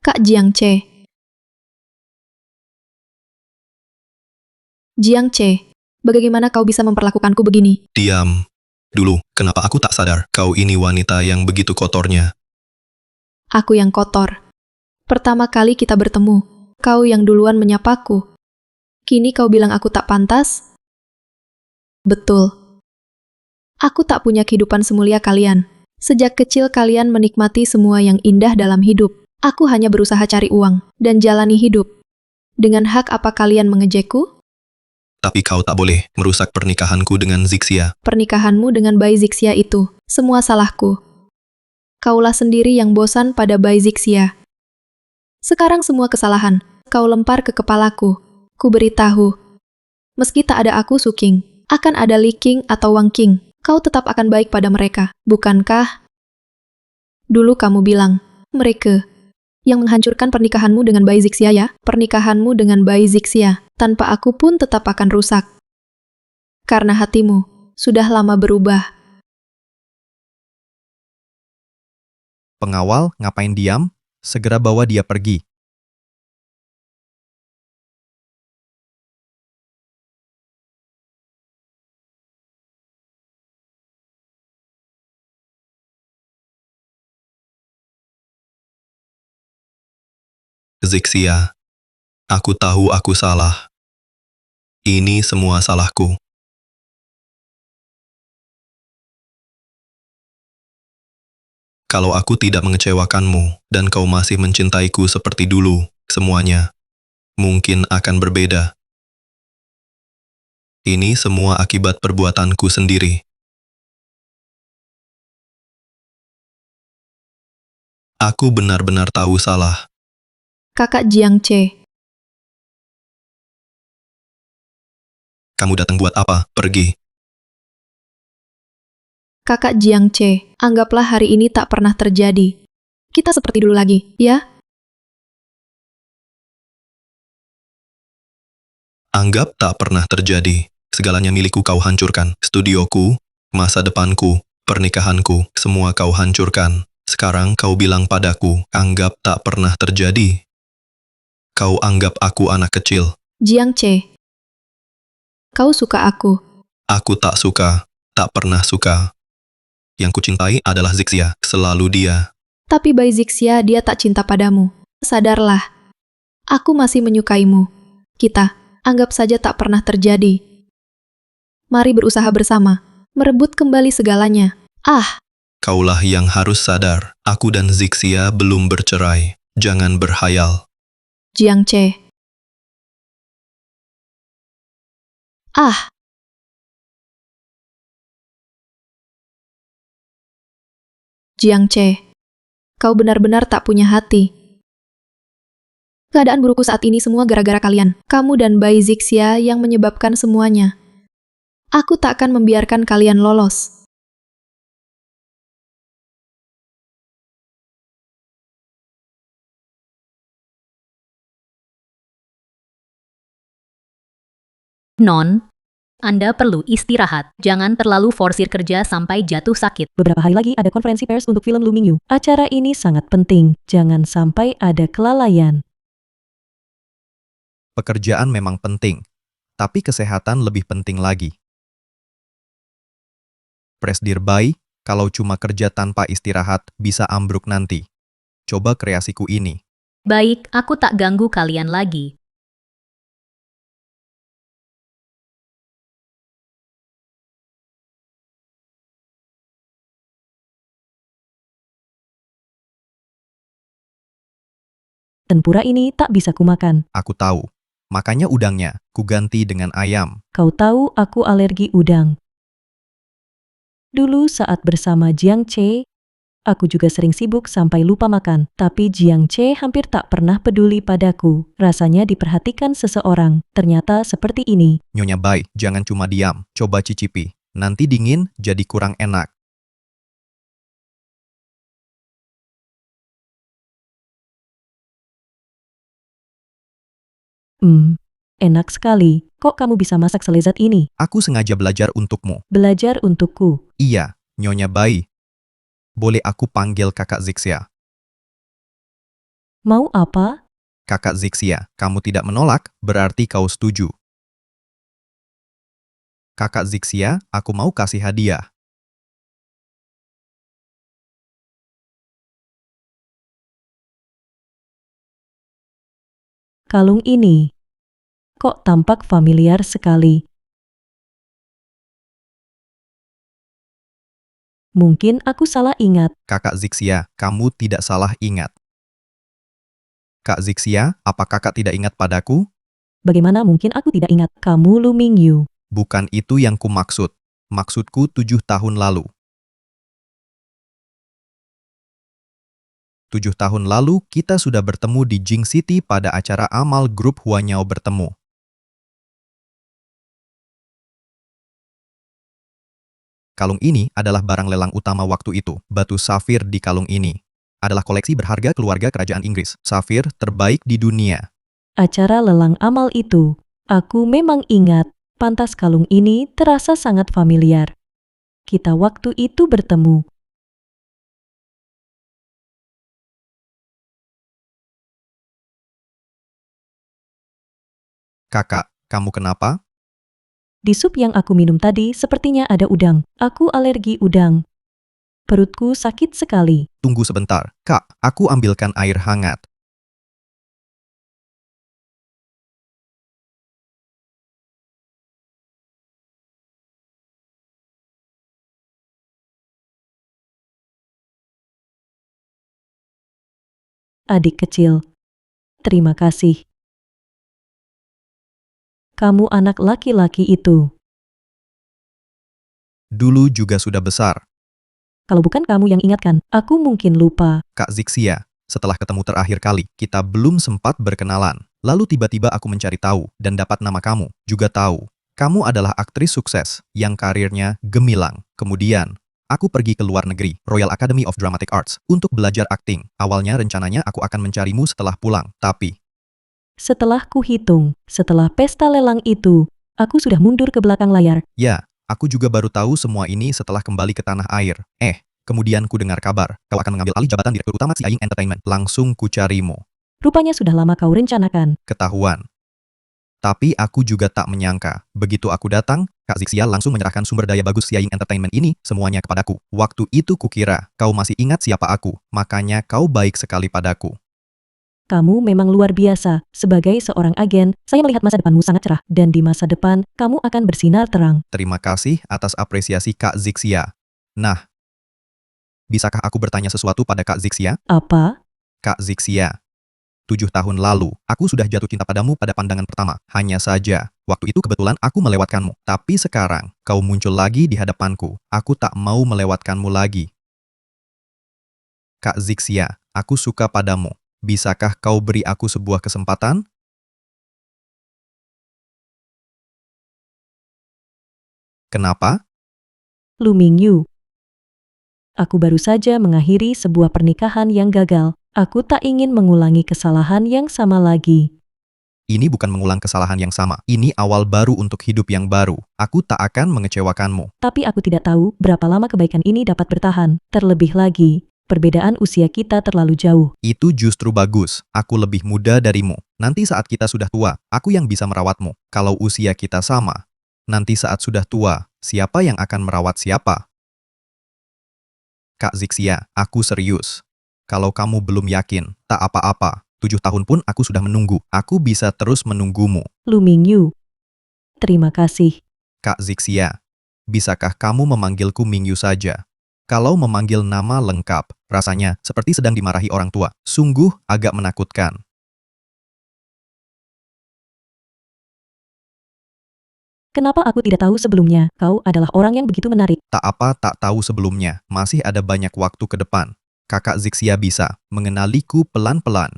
Kak Jiang Che. Jiang Che, bagaimana kau bisa memperlakukanku begini? Diam. Dulu, kenapa aku tak sadar? Kau ini wanita yang begitu kotornya. Aku yang kotor. Pertama kali kita bertemu, kau yang duluan menyapaku. Kini kau bilang aku tak pantas? Betul. Aku tak punya kehidupan semulia kalian. Sejak kecil kalian menikmati semua yang indah dalam hidup. Aku hanya berusaha cari uang dan jalani hidup. Dengan hak apa kalian mengejekku? Tapi kau tak boleh merusak pernikahanku dengan Zixia. Pernikahanmu dengan Bai Zixia itu, semua salahku. Kaulah sendiri yang bosan pada Bai Zixia. Sekarang semua kesalahan, kau lempar ke kepalaku. Ku beritahu, meski tak ada aku Suking, akan ada Li King atau Wang King. Kau tetap akan baik pada mereka, bukankah? Dulu kamu bilang, mereka yang menghancurkan pernikahanmu dengan Bai Zixia ya? Pernikahanmu dengan Bai Zixia, tanpa aku pun tetap akan rusak. Karena hatimu sudah lama berubah. Pengawal, ngapain diam? Segera bawa dia pergi. Zixia, aku tahu aku salah. Ini semua salahku. Kalau aku tidak mengecewakanmu dan kau masih mencintaiku seperti dulu, semuanya mungkin akan berbeda. Ini semua akibat perbuatanku sendiri. Aku benar-benar tahu salah. Kakak Jiang Che. Kamu datang buat apa? Pergi. Kakak Jiang Che, anggaplah hari ini tak pernah terjadi. Kita seperti dulu lagi, ya? Anggap tak pernah terjadi. Segalanya milikku kau hancurkan. Studioku, masa depanku, pernikahanku, semua kau hancurkan. Sekarang kau bilang padaku, anggap tak pernah terjadi. Kau anggap aku anak kecil. Jiang Che, kau suka aku. Aku tak suka, tak pernah suka. Yang kucintai adalah Zixia, selalu dia. Tapi Bai Zixia, dia tak cinta padamu. Sadarlah. Aku masih menyukaimu. Kita, anggap saja tak pernah terjadi. Mari berusaha bersama, merebut kembali segalanya. Ah, Kaulah yang harus sadar, aku dan Zixia belum bercerai. Jangan berhayal. Jiang Che. Ah, Jiang Che, kau benar-benar tak punya hati. Keadaan burukku saat ini semua gara-gara kalian. Kamu dan Bai Zixia yang menyebabkan semuanya. Aku tak akan membiarkan kalian lolos. Non, Anda perlu istirahat. Jangan terlalu forsir kerja sampai jatuh sakit. Beberapa hari lagi ada konferensi pers untuk film Lu Mingyu. Acara ini sangat penting. Jangan sampai ada kelalaian. Pekerjaan memang penting, tapi kesehatan lebih penting lagi. Presdir Bai, kalau cuma kerja tanpa istirahat, bisa ambruk nanti. Coba kreasiku ini. Baik, aku tak ganggu kalian lagi. Tempura ini tak bisa kumakan. Aku tahu. Makanya udangnya, kuganti dengan ayam. Kau tahu aku alergi udang. Dulu saat bersama Jiang Che, aku juga sering sibuk sampai lupa makan. Tapi Jiang Che hampir tak pernah peduli padaku. Rasanya diperhatikan seseorang. Ternyata seperti ini. Nyonya Bai, jangan cuma diam. Coba cicipi. Nanti dingin, jadi kurang enak. Enak sekali. Kok kamu bisa masak selezat ini? Aku sengaja belajar untukmu. Belajar untukku. Iya, Nyonya Bai. Boleh aku panggil Kakak Zixia? Mau apa? Kakak Zixia, kamu tidak menolak, berarti kau setuju. Kakak Zixia, aku mau kasih hadiah. Kalung ini. Kok tampak familiar sekali? Mungkin aku salah ingat. Kakak Zixia, kamu tidak salah ingat. Kak Zixia, apa kakak tidak ingat padaku? Bagaimana mungkin aku tidak ingat? Kamu Lu Mingyu. Bukan itu yang kumaksud. Maksudku 7 tahun lalu. 7 tahun lalu, kita sudah bertemu di Jing City pada acara amal grup Huanyao bertemu. Kalung ini adalah barang lelang utama waktu itu. Batu safir di kalung ini adalah koleksi berharga keluarga kerajaan Inggris. Safir terbaik di dunia. Acara lelang amal itu. Aku memang ingat. Pantas kalung ini terasa sangat familiar. Kita waktu itu bertemu. Kakak, kamu kenapa? Di sup yang aku minum tadi sepertinya ada udang. Aku alergi udang. Perutku sakit sekali. Tunggu sebentar. Kak, aku ambilkan air hangat. Adik kecil. Terima kasih. Kamu anak laki-laki itu. Dulu juga sudah besar. Kalau bukan kamu yang ingatkan, aku mungkin lupa. Kak Zixia, setelah ketemu terakhir kali, kita belum sempat berkenalan. Lalu tiba-tiba aku mencari tahu dan dapat nama kamu. Juga tahu, kamu adalah aktris sukses yang karirnya gemilang. Kemudian, Aku pergi ke luar negeri, Royal Academy of Dramatic Arts, untuk belajar akting. Awalnya rencananya aku akan mencarimu setelah pulang, tapi Setelah kuhitung, setelah pesta lelang itu, aku sudah mundur ke belakang layar. ya, aku juga baru tahu semua ini setelah kembali ke tanah air. Kemudian ku dengar kabar, kau akan mengambil alih jabatan direktur utama Siaing Entertainment. Langsung ku carimu. Rupanya sudah lama kau rencanakan. Ketahuan. Tapi aku juga tak menyangka, begitu aku datang, Kak Zixia langsung menyerahkan sumber daya bagus Siaing Entertainment ini semuanya kepadaku. Waktu itu kukira, kau masih ingat siapa aku, makanya kau baik sekali padaku. Kamu memang luar biasa. Sebagai seorang agen, saya melihat masa depanmu sangat cerah. Dan di masa depan, kamu akan bersinar terang. Terima kasih atas apresiasi Kak Zixia. Nah, bisakah aku bertanya sesuatu pada Kak Zixia? Apa? Kak Zixia, 7 tahun lalu, aku sudah jatuh cinta padamu pada pandangan pertama. Hanya saja, waktu itu kebetulan aku melewatkanmu. Tapi sekarang, kau muncul lagi di hadapanku. Aku tak mau melewatkanmu lagi. Kak Zixia, aku suka padamu. Bisakah kau beri aku sebuah kesempatan? Kenapa? Lu Mingyu. Aku baru saja mengakhiri sebuah pernikahan yang gagal. Aku tak ingin mengulangi kesalahan yang sama lagi. Ini bukan mengulang kesalahan yang sama. Ini awal baru untuk hidup yang baru. Aku tak akan mengecewakanmu. Tapi aku tidak tahu berapa lama kebaikan ini dapat bertahan. Terlebih lagi, perbedaan usia kita terlalu jauh. Itu justru bagus. Aku lebih muda darimu. Nanti saat kita sudah tua, aku yang bisa merawatmu. Kalau usia kita sama, nanti saat sudah tua, siapa yang akan merawat siapa? Kak Zixia, aku serius. Kalau kamu belum yakin, tak apa-apa. 7 tahun pun aku sudah menunggu. Aku bisa terus menunggumu. Lu Mingyu. Terima kasih. Kak Zixia, bisakah kamu memanggilku Mingyu saja? Kalau memanggil nama lengkap, rasanya seperti sedang dimarahi orang tua. Sungguh agak menakutkan. Kenapa aku tidak tahu sebelumnya? Kau adalah orang yang begitu menarik. Tak apa tak tahu sebelumnya, masih ada banyak waktu ke depan. Kakak Zixia bisa mengenaliku pelan-pelan.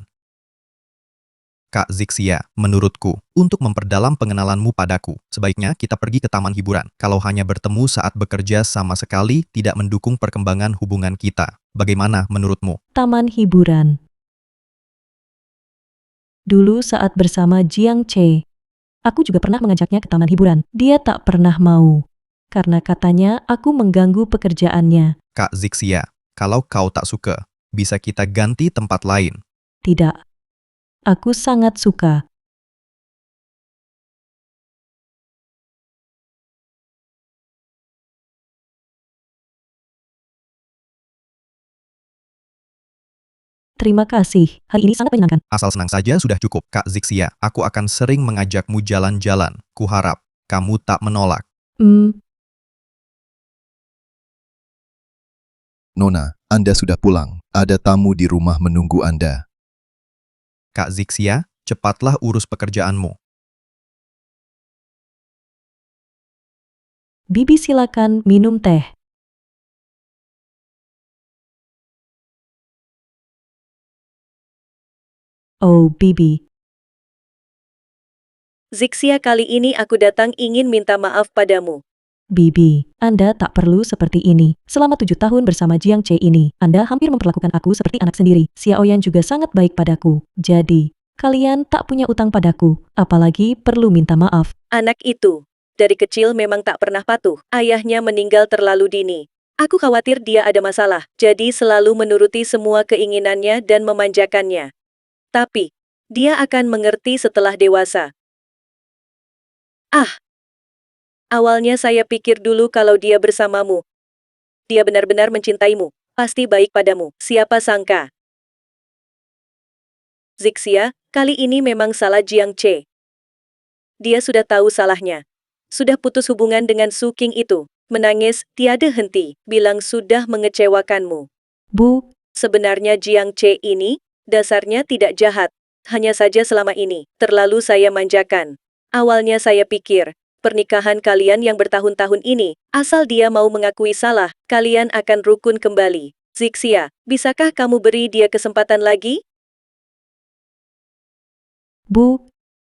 Kak Zixia, menurutku, untuk memperdalam pengenalanmu padaku, sebaiknya kita pergi ke taman hiburan. Kalau hanya bertemu saat bekerja sama sekali tidak mendukung perkembangan hubungan kita. Bagaimana menurutmu? Taman hiburan. Dulu saat bersama Jiang Che, aku juga pernah mengajaknya ke taman hiburan. Dia tak pernah mau. Karena katanya aku mengganggu pekerjaannya. Kak Zixia, kalau kau tak suka, bisa kita ganti tempat lain. Tidak. Aku sangat suka. Terima kasih. Hari ini sangat menyenangkan. Asal senang saja sudah cukup. Kak Zixia, aku akan sering mengajakmu jalan-jalan. Kuharap kamu tak menolak. Nona, Anda sudah pulang. Ada tamu di rumah menunggu Anda. Kak Zixia, cepatlah urus pekerjaanmu. Bibi silakan minum teh. Oh, Bibi. Zixia, kali ini aku datang ingin minta maaf padamu. Bibi, Anda tak perlu seperti ini. Selama 7 tahun bersama Jiang Che ini, Anda hampir memperlakukan aku seperti anak sendiri. Xiaoyan juga sangat baik padaku. Jadi, kalian tak punya utang padaku, apalagi perlu minta maaf. Anak itu, dari kecil memang tak pernah patuh. Ayahnya meninggal terlalu dini. Aku khawatir dia ada masalah, jadi selalu menuruti semua keinginannya dan memanjakannya. Tapi, dia akan mengerti setelah dewasa. Awalnya saya pikir dulu kalau dia bersamamu. Dia benar-benar mencintaimu, pasti baik padamu. Siapa sangka? Zixia, kali ini memang salah Jiang Che. Dia sudah tahu salahnya. Sudah putus hubungan dengan Su King itu. Menangis, tiada henti, bilang sudah mengecewakanmu. Bu, Sebenarnya Jiang Che ini, dasarnya tidak jahat. Hanya saja selama ini, terlalu saya manjakan. Awalnya saya pikir, pernikahan kalian yang bertahun-tahun ini, asal dia mau mengakui salah, kalian akan rukun kembali. Zixia, bisakah kamu beri dia kesempatan lagi? Bu,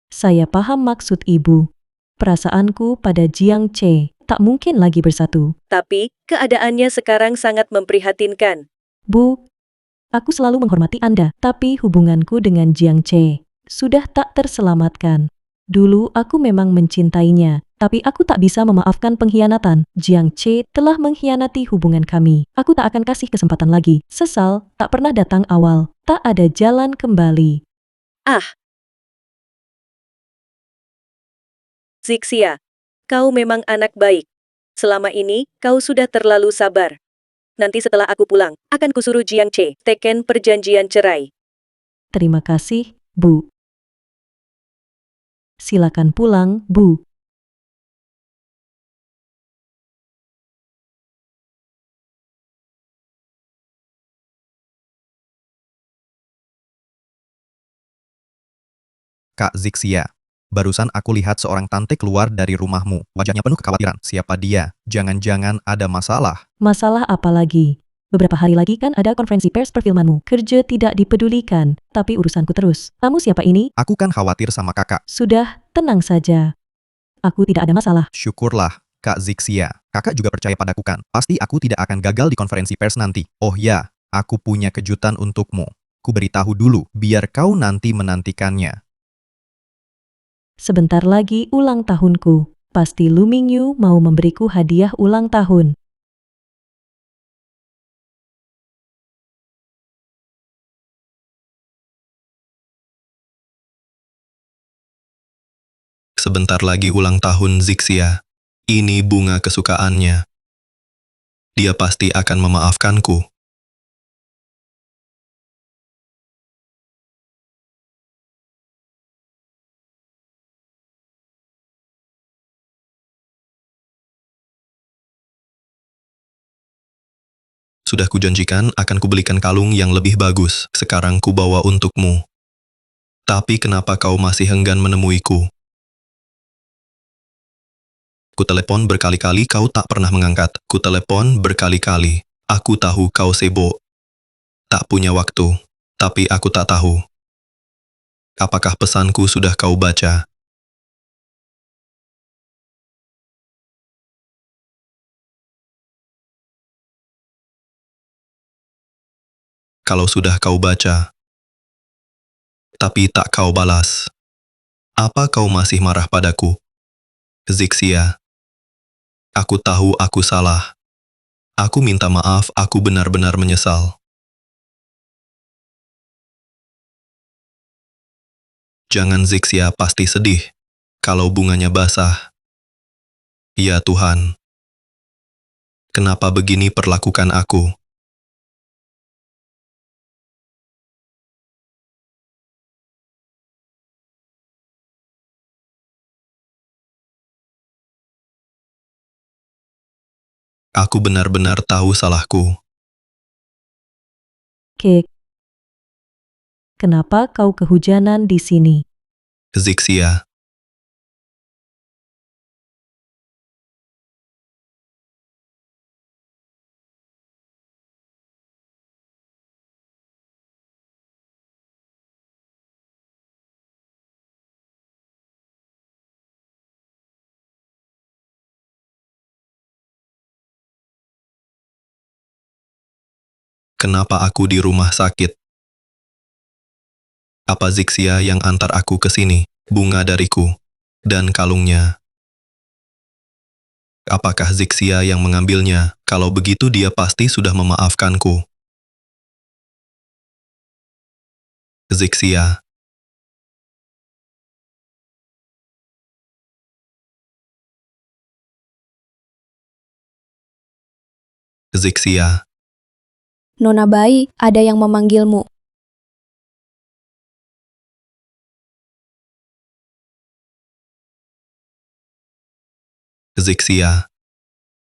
saya paham maksud Ibu. Perasaanku pada Jiang Che, tak mungkin lagi bersatu. Tapi, keadaannya sekarang sangat memprihatinkan. Bu, aku selalu menghormati Anda, tapi hubunganku dengan Jiang Che sudah tak terselamatkan. Dulu aku memang mencintainya, tapi aku tak bisa memaafkan pengkhianatan. Jiang Che telah mengkhianati hubungan kami. Aku tak akan kasih kesempatan lagi. Sesal, tak pernah datang awal. Tak ada jalan kembali. Ah! Zixia, kau memang anak baik. Selama ini, kau sudah terlalu sabar. Nanti setelah aku pulang, akan kusuruh Jiang Che teken perjanjian cerai. Terima kasih, Bu. Silakan pulang, Bu. Kak Zixia, barusan aku lihat seorang tante keluar dari rumahmu. Wajahnya penuh kekhawatiran. Siapa dia? Jangan-jangan ada masalah. Masalah apa lagi? Beberapa hari lagi kan ada konferensi pers perfilmanmu. Kerja tidak dipedulikan, tapi urusanku terus. Kamu siapa ini? Aku kan khawatir sama kakak. Sudah, tenang saja. Aku tidak ada masalah. Syukurlah, Kak Zixia. Kakak juga percaya padaku kan? Pasti aku tidak akan gagal di konferensi pers nanti. Oh ya, aku punya kejutan untukmu. Ku beritahu dulu, biar kau nanti menantikannya. Sebentar lagi ulang tahunku. Pasti Lu Mingyu mau memberiku hadiah ulang tahun. Sebentar lagi ulang tahun Zixia. Ini bunga kesukaannya. Dia pasti akan memaafkanku. Sudah kujanjikan akan kubelikan kalung yang lebih bagus. Sekarang kubawa untukmu. Tapi kenapa kau masih enggan menemuiku? Kutelepon berkali-kali, kau tak pernah mengangkat. Kutelepon berkali-kali. Aku tahu kau sibuk. Tak punya waktu. Tapi aku tak tahu. Apakah pesanku sudah kau baca? Kalau sudah kau baca, tapi tak kau balas, apa kau masih marah padaku? Zixia, aku tahu aku salah. Aku minta maaf, aku benar-benar menyesal. Jangan, Zixia pasti sedih kalau bunganya basah. Ya Tuhan, kenapa begini perlakukan aku? Aku benar-benar tahu salahku. Kek. Kenapa kau kehujanan di sini? Zixia, kenapa aku di rumah sakit? Apa Zixia yang antar aku ke sini? Bunga dariku dan kalungnya. Apakah Zixia yang mengambilnya? Kalau begitu dia pasti sudah memaafkanku. Zixia, Zixia, Nona Bai, ada yang memanggilmu. Zixia.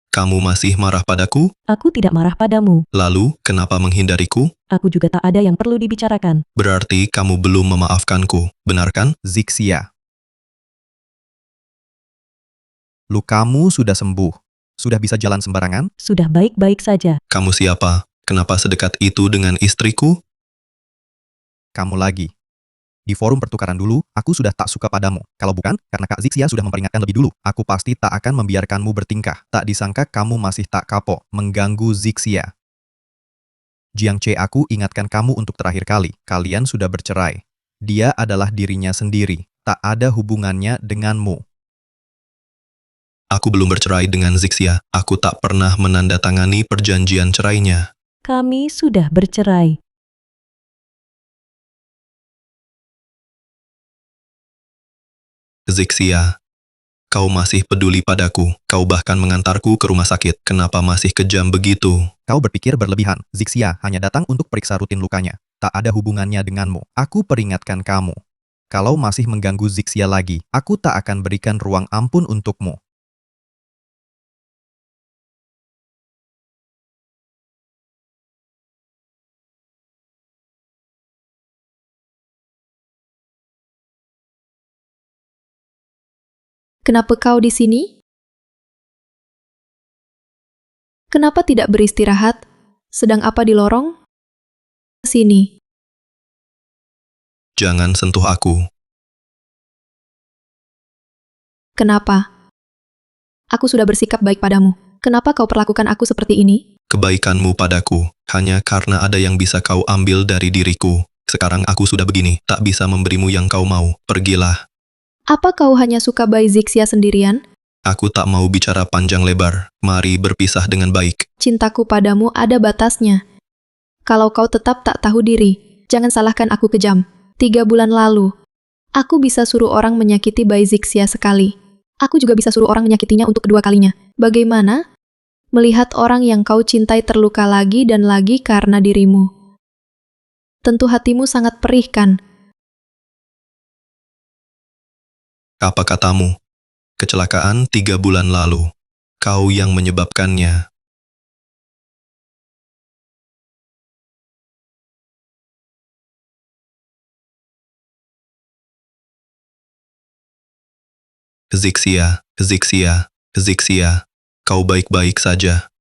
Kamu masih marah padaku? Aku tidak marah padamu. Lalu, kenapa menghindariku? Aku juga tak ada yang perlu dibicarakan. Berarti kamu belum memaafkanku, benar kan? Zixia, lukamu sudah sembuh. Sudah bisa jalan sembarangan? Sudah baik-baik saja. Kamu siapa? Kenapa sedekat itu dengan istriku? Kamu lagi. Di forum pertukaran dulu, aku sudah tak suka padamu. Kalau bukan, karena Kak Zixia sudah memperingatkan lebih dulu, aku pasti tak akan membiarkanmu bertingkah. Tak disangka kamu masih tak kapok, mengganggu Zixia. Jiang Che, aku ingatkan kamu untuk terakhir kali. Kalian sudah bercerai. Dia adalah dirinya sendiri. Tak ada hubungannya denganmu. Aku belum bercerai dengan Zixia. Aku tak pernah menandatangani perjanjian cerainya. Kami sudah bercerai. Zixia, kau masih peduli padaku. Kau bahkan mengantarku ke rumah sakit. Kenapa masih kejam begitu? Kau berpikir berlebihan. Zixia hanya datang untuk periksa rutin lukanya. Tak ada hubungannya denganmu. Aku peringatkan kamu. Kalau masih mengganggu Zixia lagi, aku tak akan berikan ruang ampun untukmu. Kenapa kau di sini? Kenapa tidak beristirahat? Sedang apa di lorong? Sini. Jangan sentuh aku. Kenapa? Aku sudah bersikap baik padamu. Kenapa kau perlakukan aku seperti ini? Kebaikanmu padaku hanya karena ada yang bisa kau ambil dari diriku. Sekarang aku sudah begini, tak bisa memberimu yang kau mau. Pergilah. Apa kau hanya suka bayi Zixia sendirian? Aku tak mau bicara panjang lebar. Mari berpisah dengan baik. Cintaku padamu ada batasnya. Kalau kau tetap tak tahu diri, jangan salahkan aku kejam. 3 bulan lalu, aku bisa suruh orang menyakiti bayi Zixia sekali. Aku juga bisa suruh orang menyakitinya untuk kedua kalinya. Bagaimana? Melihat orang yang kau cintai terluka lagi dan lagi karena dirimu. Tentu hatimu sangat perih, kan? Apa katamu? Kecelakaan 3 bulan lalu. Kau yang menyebabkannya. Zixia, kau baik-baik saja.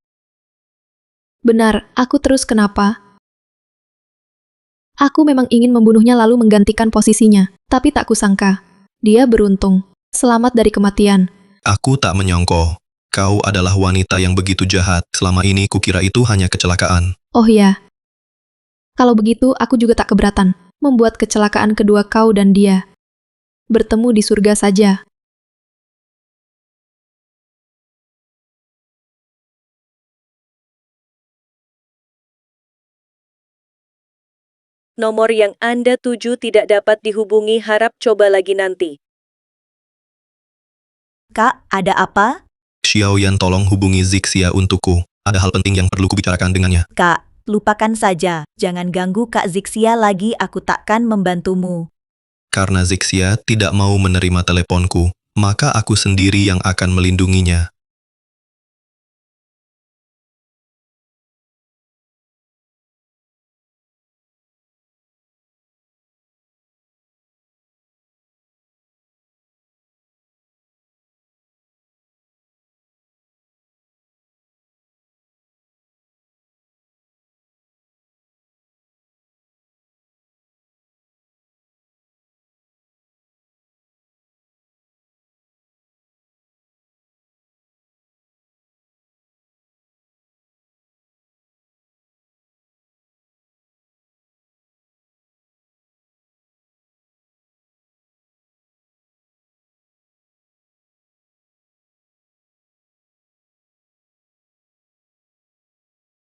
Benar, aku terus kenapa? Aku memang ingin membunuhnya lalu menggantikan posisinya, tapi tak kusangka. Dia beruntung. Selamat dari kematian. Aku tak menyangka. Kau adalah wanita yang begitu jahat. Selama ini kukira itu hanya kecelakaan. Oh ya. Kalau begitu, aku juga tak keberatan. Membuat kecelakaan kedua kau dan dia. Bertemu di surga saja. Nomor yang Anda tuju tidak dapat dihubungi, harap coba lagi nanti. Kak, ada apa? Xiaoyan, tolong hubungi Zixia untukku. Ada hal penting yang perlu kubicarakan dengannya. Kak, lupakan saja. Jangan ganggu Kak Zixia lagi, aku takkan membantumu. Karena Zixia tidak mau menerima teleponku, maka aku sendiri yang akan melindunginya.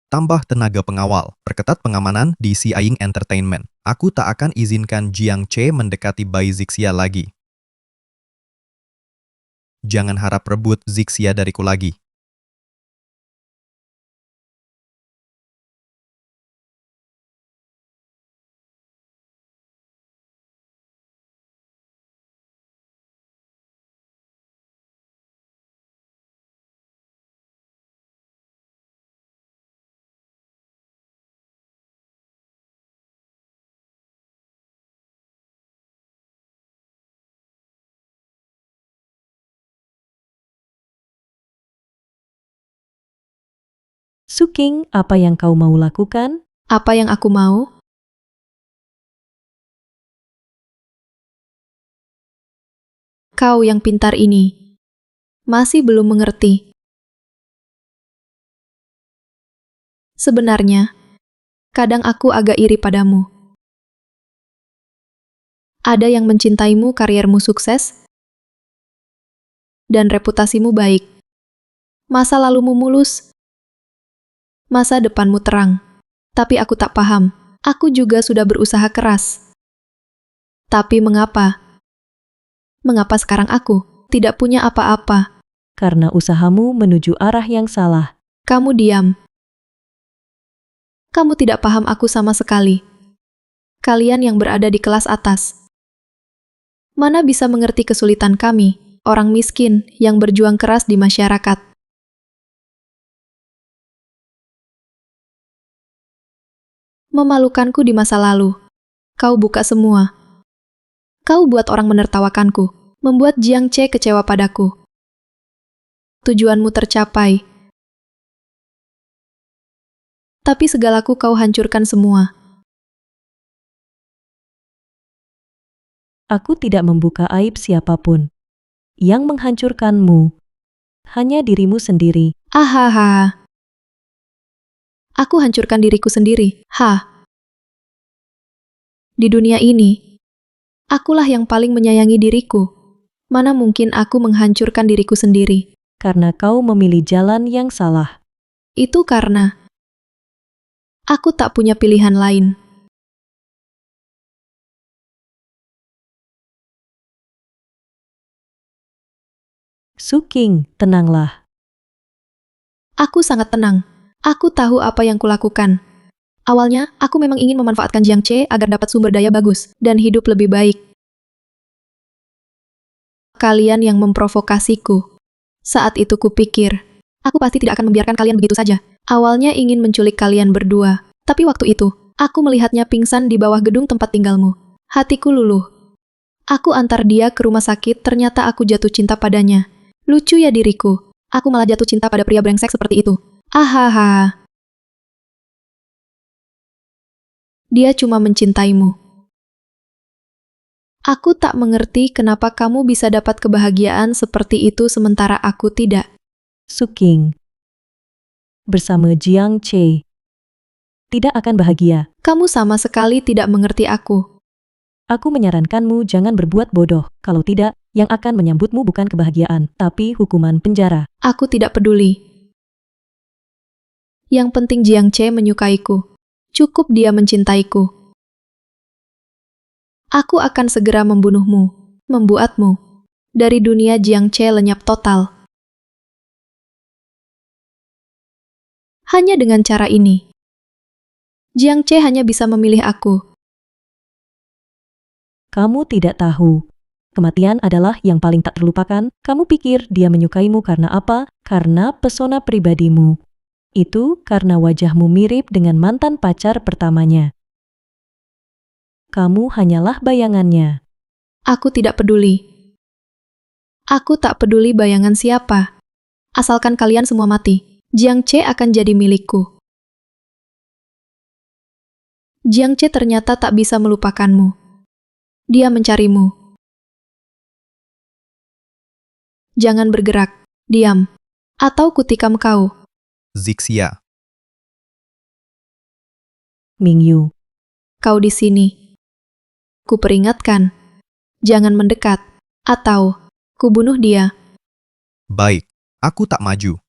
Tambah tenaga pengawal, perketat pengamanan di Xiaoying Entertainment. Aku tak akan izinkan Jiang Che mendekati bayi Zixia lagi. Jangan harap rebut Zixia dariku lagi. Suking, apa yang kau mau lakukan? Apa yang aku mau? Kau yang pintar ini masih belum mengerti. Sebenarnya, kadang aku agak iri padamu. Ada yang mencintaimu, kariermu sukses, dan reputasimu baik. Masa lalumu mulus, masa depanmu terang. Tapi aku tak paham. Aku juga sudah berusaha keras. Tapi mengapa? Mengapa sekarang aku tidak punya apa-apa? Karena usahamu menuju arah yang salah. Kamu diam. Kamu tidak paham aku sama sekali. Kalian yang berada di kelas atas. Mana bisa mengerti kesulitan kami, orang miskin yang berjuang keras di masyarakat. Memalukanku di masa lalu. Kau buka semua. Kau buat orang menertawakanku, membuat Jiang Che kecewa padaku. Tujuanmu tercapai. Tapi segalaku kau hancurkan semua. Aku tidak membuka aib siapapun. Yang menghancurkanmu hanya dirimu sendiri. Ahaha. Aku hancurkan diriku sendiri. Di dunia ini, akulah yang paling menyayangi diriku. Mana mungkin aku menghancurkan diriku sendiri? Karena kau memilih jalan yang salah. Itu karena aku tak punya pilihan lain. Suking, tenanglah. Aku sangat tenang. Aku tahu apa yang kulakukan. Awalnya, aku memang ingin memanfaatkan Jiang Che agar dapat sumber daya bagus dan hidup lebih baik. Kalian yang memprovokasiku. Saat itu kupikir, aku pasti tidak akan membiarkan kalian begitu saja. Awalnya ingin menculik kalian berdua, tapi waktu itu, aku melihatnya pingsan di bawah gedung tempat tinggalmu. Hatiku luluh. Aku antar dia ke rumah sakit, ternyata aku jatuh cinta padanya. Lucu ya diriku, aku malah jatuh cinta pada pria brengsek seperti itu. Ahaha. Dia cuma mencintaimu. Aku tak mengerti kenapa kamu bisa dapat kebahagiaan seperti itu sementara aku tidak. Suking. Bersama Jiang Che. Tidak akan bahagia. Kamu sama sekali tidak mengerti aku. Aku menyarankanmu jangan berbuat bodoh. Kalau tidak, yang akan menyambutmu bukan kebahagiaan, tapi hukuman penjara. Aku tidak peduli. Yang penting Jiang Che menyukaiku. Cukup dia mencintaiku. Aku akan segera membunuhmu, membuatmu dari dunia Jiang Che lenyap total. Hanya dengan cara ini, Jiang Che hanya bisa memilih aku. Kamu tidak tahu. Kematian adalah yang paling tak terlupakan. Kamu pikir dia menyukaimu karena apa? Karena pesona pribadimu. Itu karena wajahmu mirip dengan mantan pacar pertamanya. Kamu hanyalah bayangannya. Aku tidak peduli. Aku tak peduli bayangan siapa. Asalkan kalian semua mati, Jiang Che akan jadi milikku. Jiang Che ternyata tak bisa melupakanmu. Dia mencarimu. Jangan bergerak, diam, atau kutikam kau. Zixia. Mingyu. Kau di sini. Kuperingatkan, jangan mendekat, atau kubunuh dia. Baik, aku tak maju.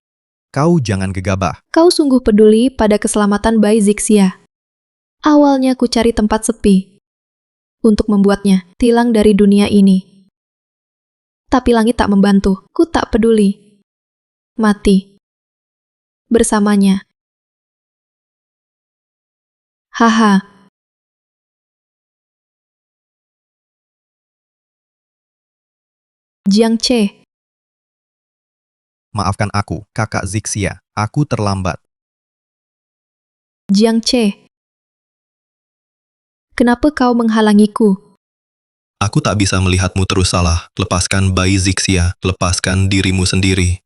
Kau jangan gegabah. Kau sungguh peduli pada keselamatan bayi Zixia. Awalnya ku cari tempat sepi untuk membuatnya hilang dari dunia ini. Tapi langit tak membantu, ku tak peduli. Mati bersamanya. Haha. Jiang Che. Maafkan aku, kakak Zixia. Aku terlambat. Jiang Che. Kenapa kau menghalangiku? Aku tak bisa melihatmu terus salah. Lepaskan bayi Zixia, lepaskan dirimu sendiri.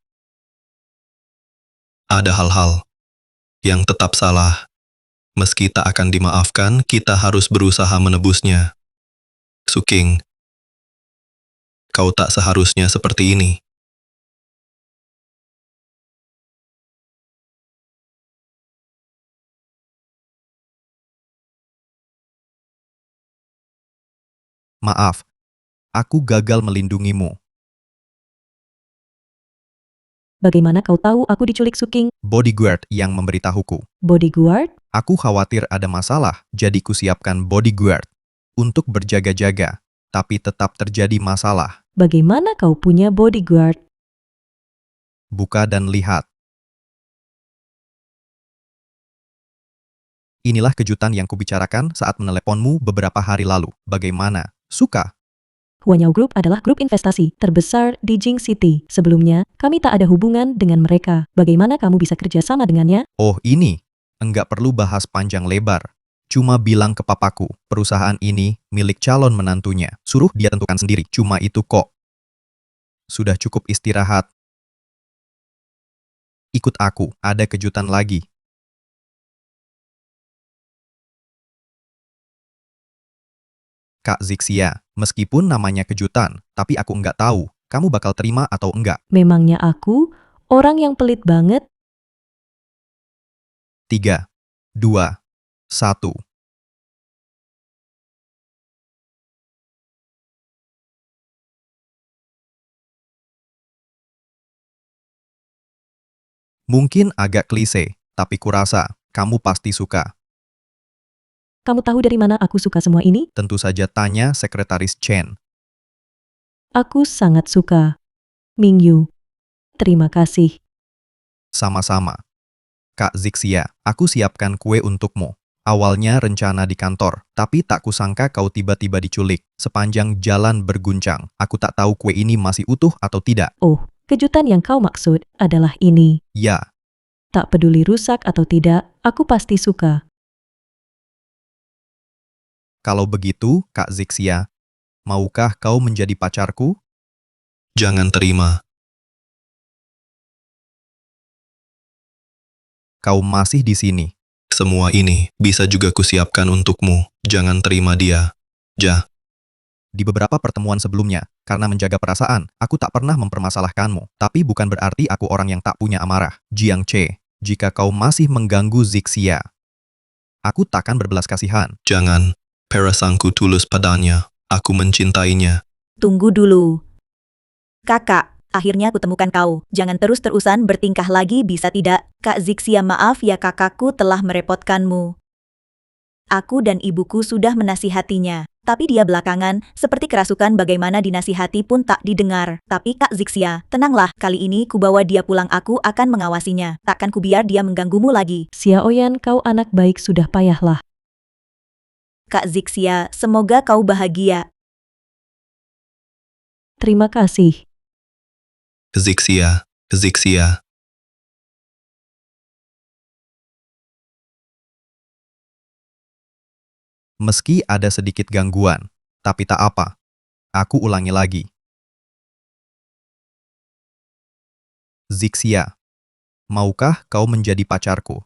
Ada hal-hal yang tetap salah. Meski tak akan dimaafkan, kita harus berusaha menebusnya. Suking, Kau tak seharusnya seperti ini. Maaf, aku gagal melindungimu. Bagaimana kau tahu aku diculik Suking? Bodyguard yang memberitahuku. Bodyguard? Aku khawatir ada masalah, jadi kusiapkan bodyguard untuk berjaga-jaga, tapi tetap terjadi masalah. Bagaimana kau punya bodyguard? Buka dan lihat. Inilah kejutan yang kubicarakan saat meneleponmu beberapa hari lalu. Bagaimana? Suka? Huanyao Group adalah grup investasi terbesar di Jing City. Sebelumnya, kami tak ada hubungan dengan mereka. Bagaimana kamu bisa kerja sama dengannya? Oh ini, enggak perlu bahas panjang lebar. Cuma bilang ke papaku, perusahaan ini milik calon menantunya. Suruh dia tentukan sendiri. Cuma itu kok. Sudah cukup istirahat. Ikut aku, ada kejutan lagi. Kak Zixia, meskipun namanya kejutan, tapi aku enggak tahu, kamu bakal terima atau enggak. Memangnya aku, orang yang pelit banget? 3, 2, 1. Mungkin agak klise, tapi kurasa kamu pasti suka. Kamu tahu dari mana aku suka semua ini? Tentu saja tanya Sekretaris Chen. Aku sangat suka. Mingyu. Terima kasih. Sama-sama. Kak Zixia, aku siapkan kue untukmu. Awalnya rencana di kantor, tapi tak kusangka kau tiba-tiba diculik. Sepanjang jalan berguncang, aku tak tahu kue ini masih utuh atau tidak. Oh, kejutan yang kau maksud adalah ini. Ya, Tak peduli rusak atau tidak, aku pasti suka. kalau begitu, Kak Zixia, maukah kau menjadi pacarku? Jangan terima. Kau masih di sini. Semua ini bisa juga kusiapkan untukmu. Jangan terima dia. Di beberapa pertemuan sebelumnya, karena menjaga perasaan, aku tak pernah mempermasalahkanmu. Tapi bukan berarti aku orang yang tak punya amarah. Jiang Che, jika kau masih mengganggu Zixia, aku takkan berbelas kasihan. Jangan. Perasaanku tulus padanya. Aku mencintainya. Tunggu dulu. Kakak, akhirnya aku temukan kau. Jangan terus-terusan bertingkah lagi bisa tidak? Kak Zixia, maaf ya kakakku telah merepotkanmu. Aku dan ibuku sudah menasihatinya. Tapi dia belakangan, seperti kerasukan bagaimana dinasihati pun tak didengar. Tapi Kak Zixia, tenanglah. Kali ini kubawa dia pulang, aku akan mengawasinya. Takkan kubiar dia mengganggumu lagi. Xiaoyan, kau anak baik sudah payahlah. Kak Zixia, semoga kau bahagia. Terima kasih. Zixia. Meski ada sedikit gangguan, tapi tak apa. Aku ulangi lagi. Zixia, maukah kau menjadi pacarku?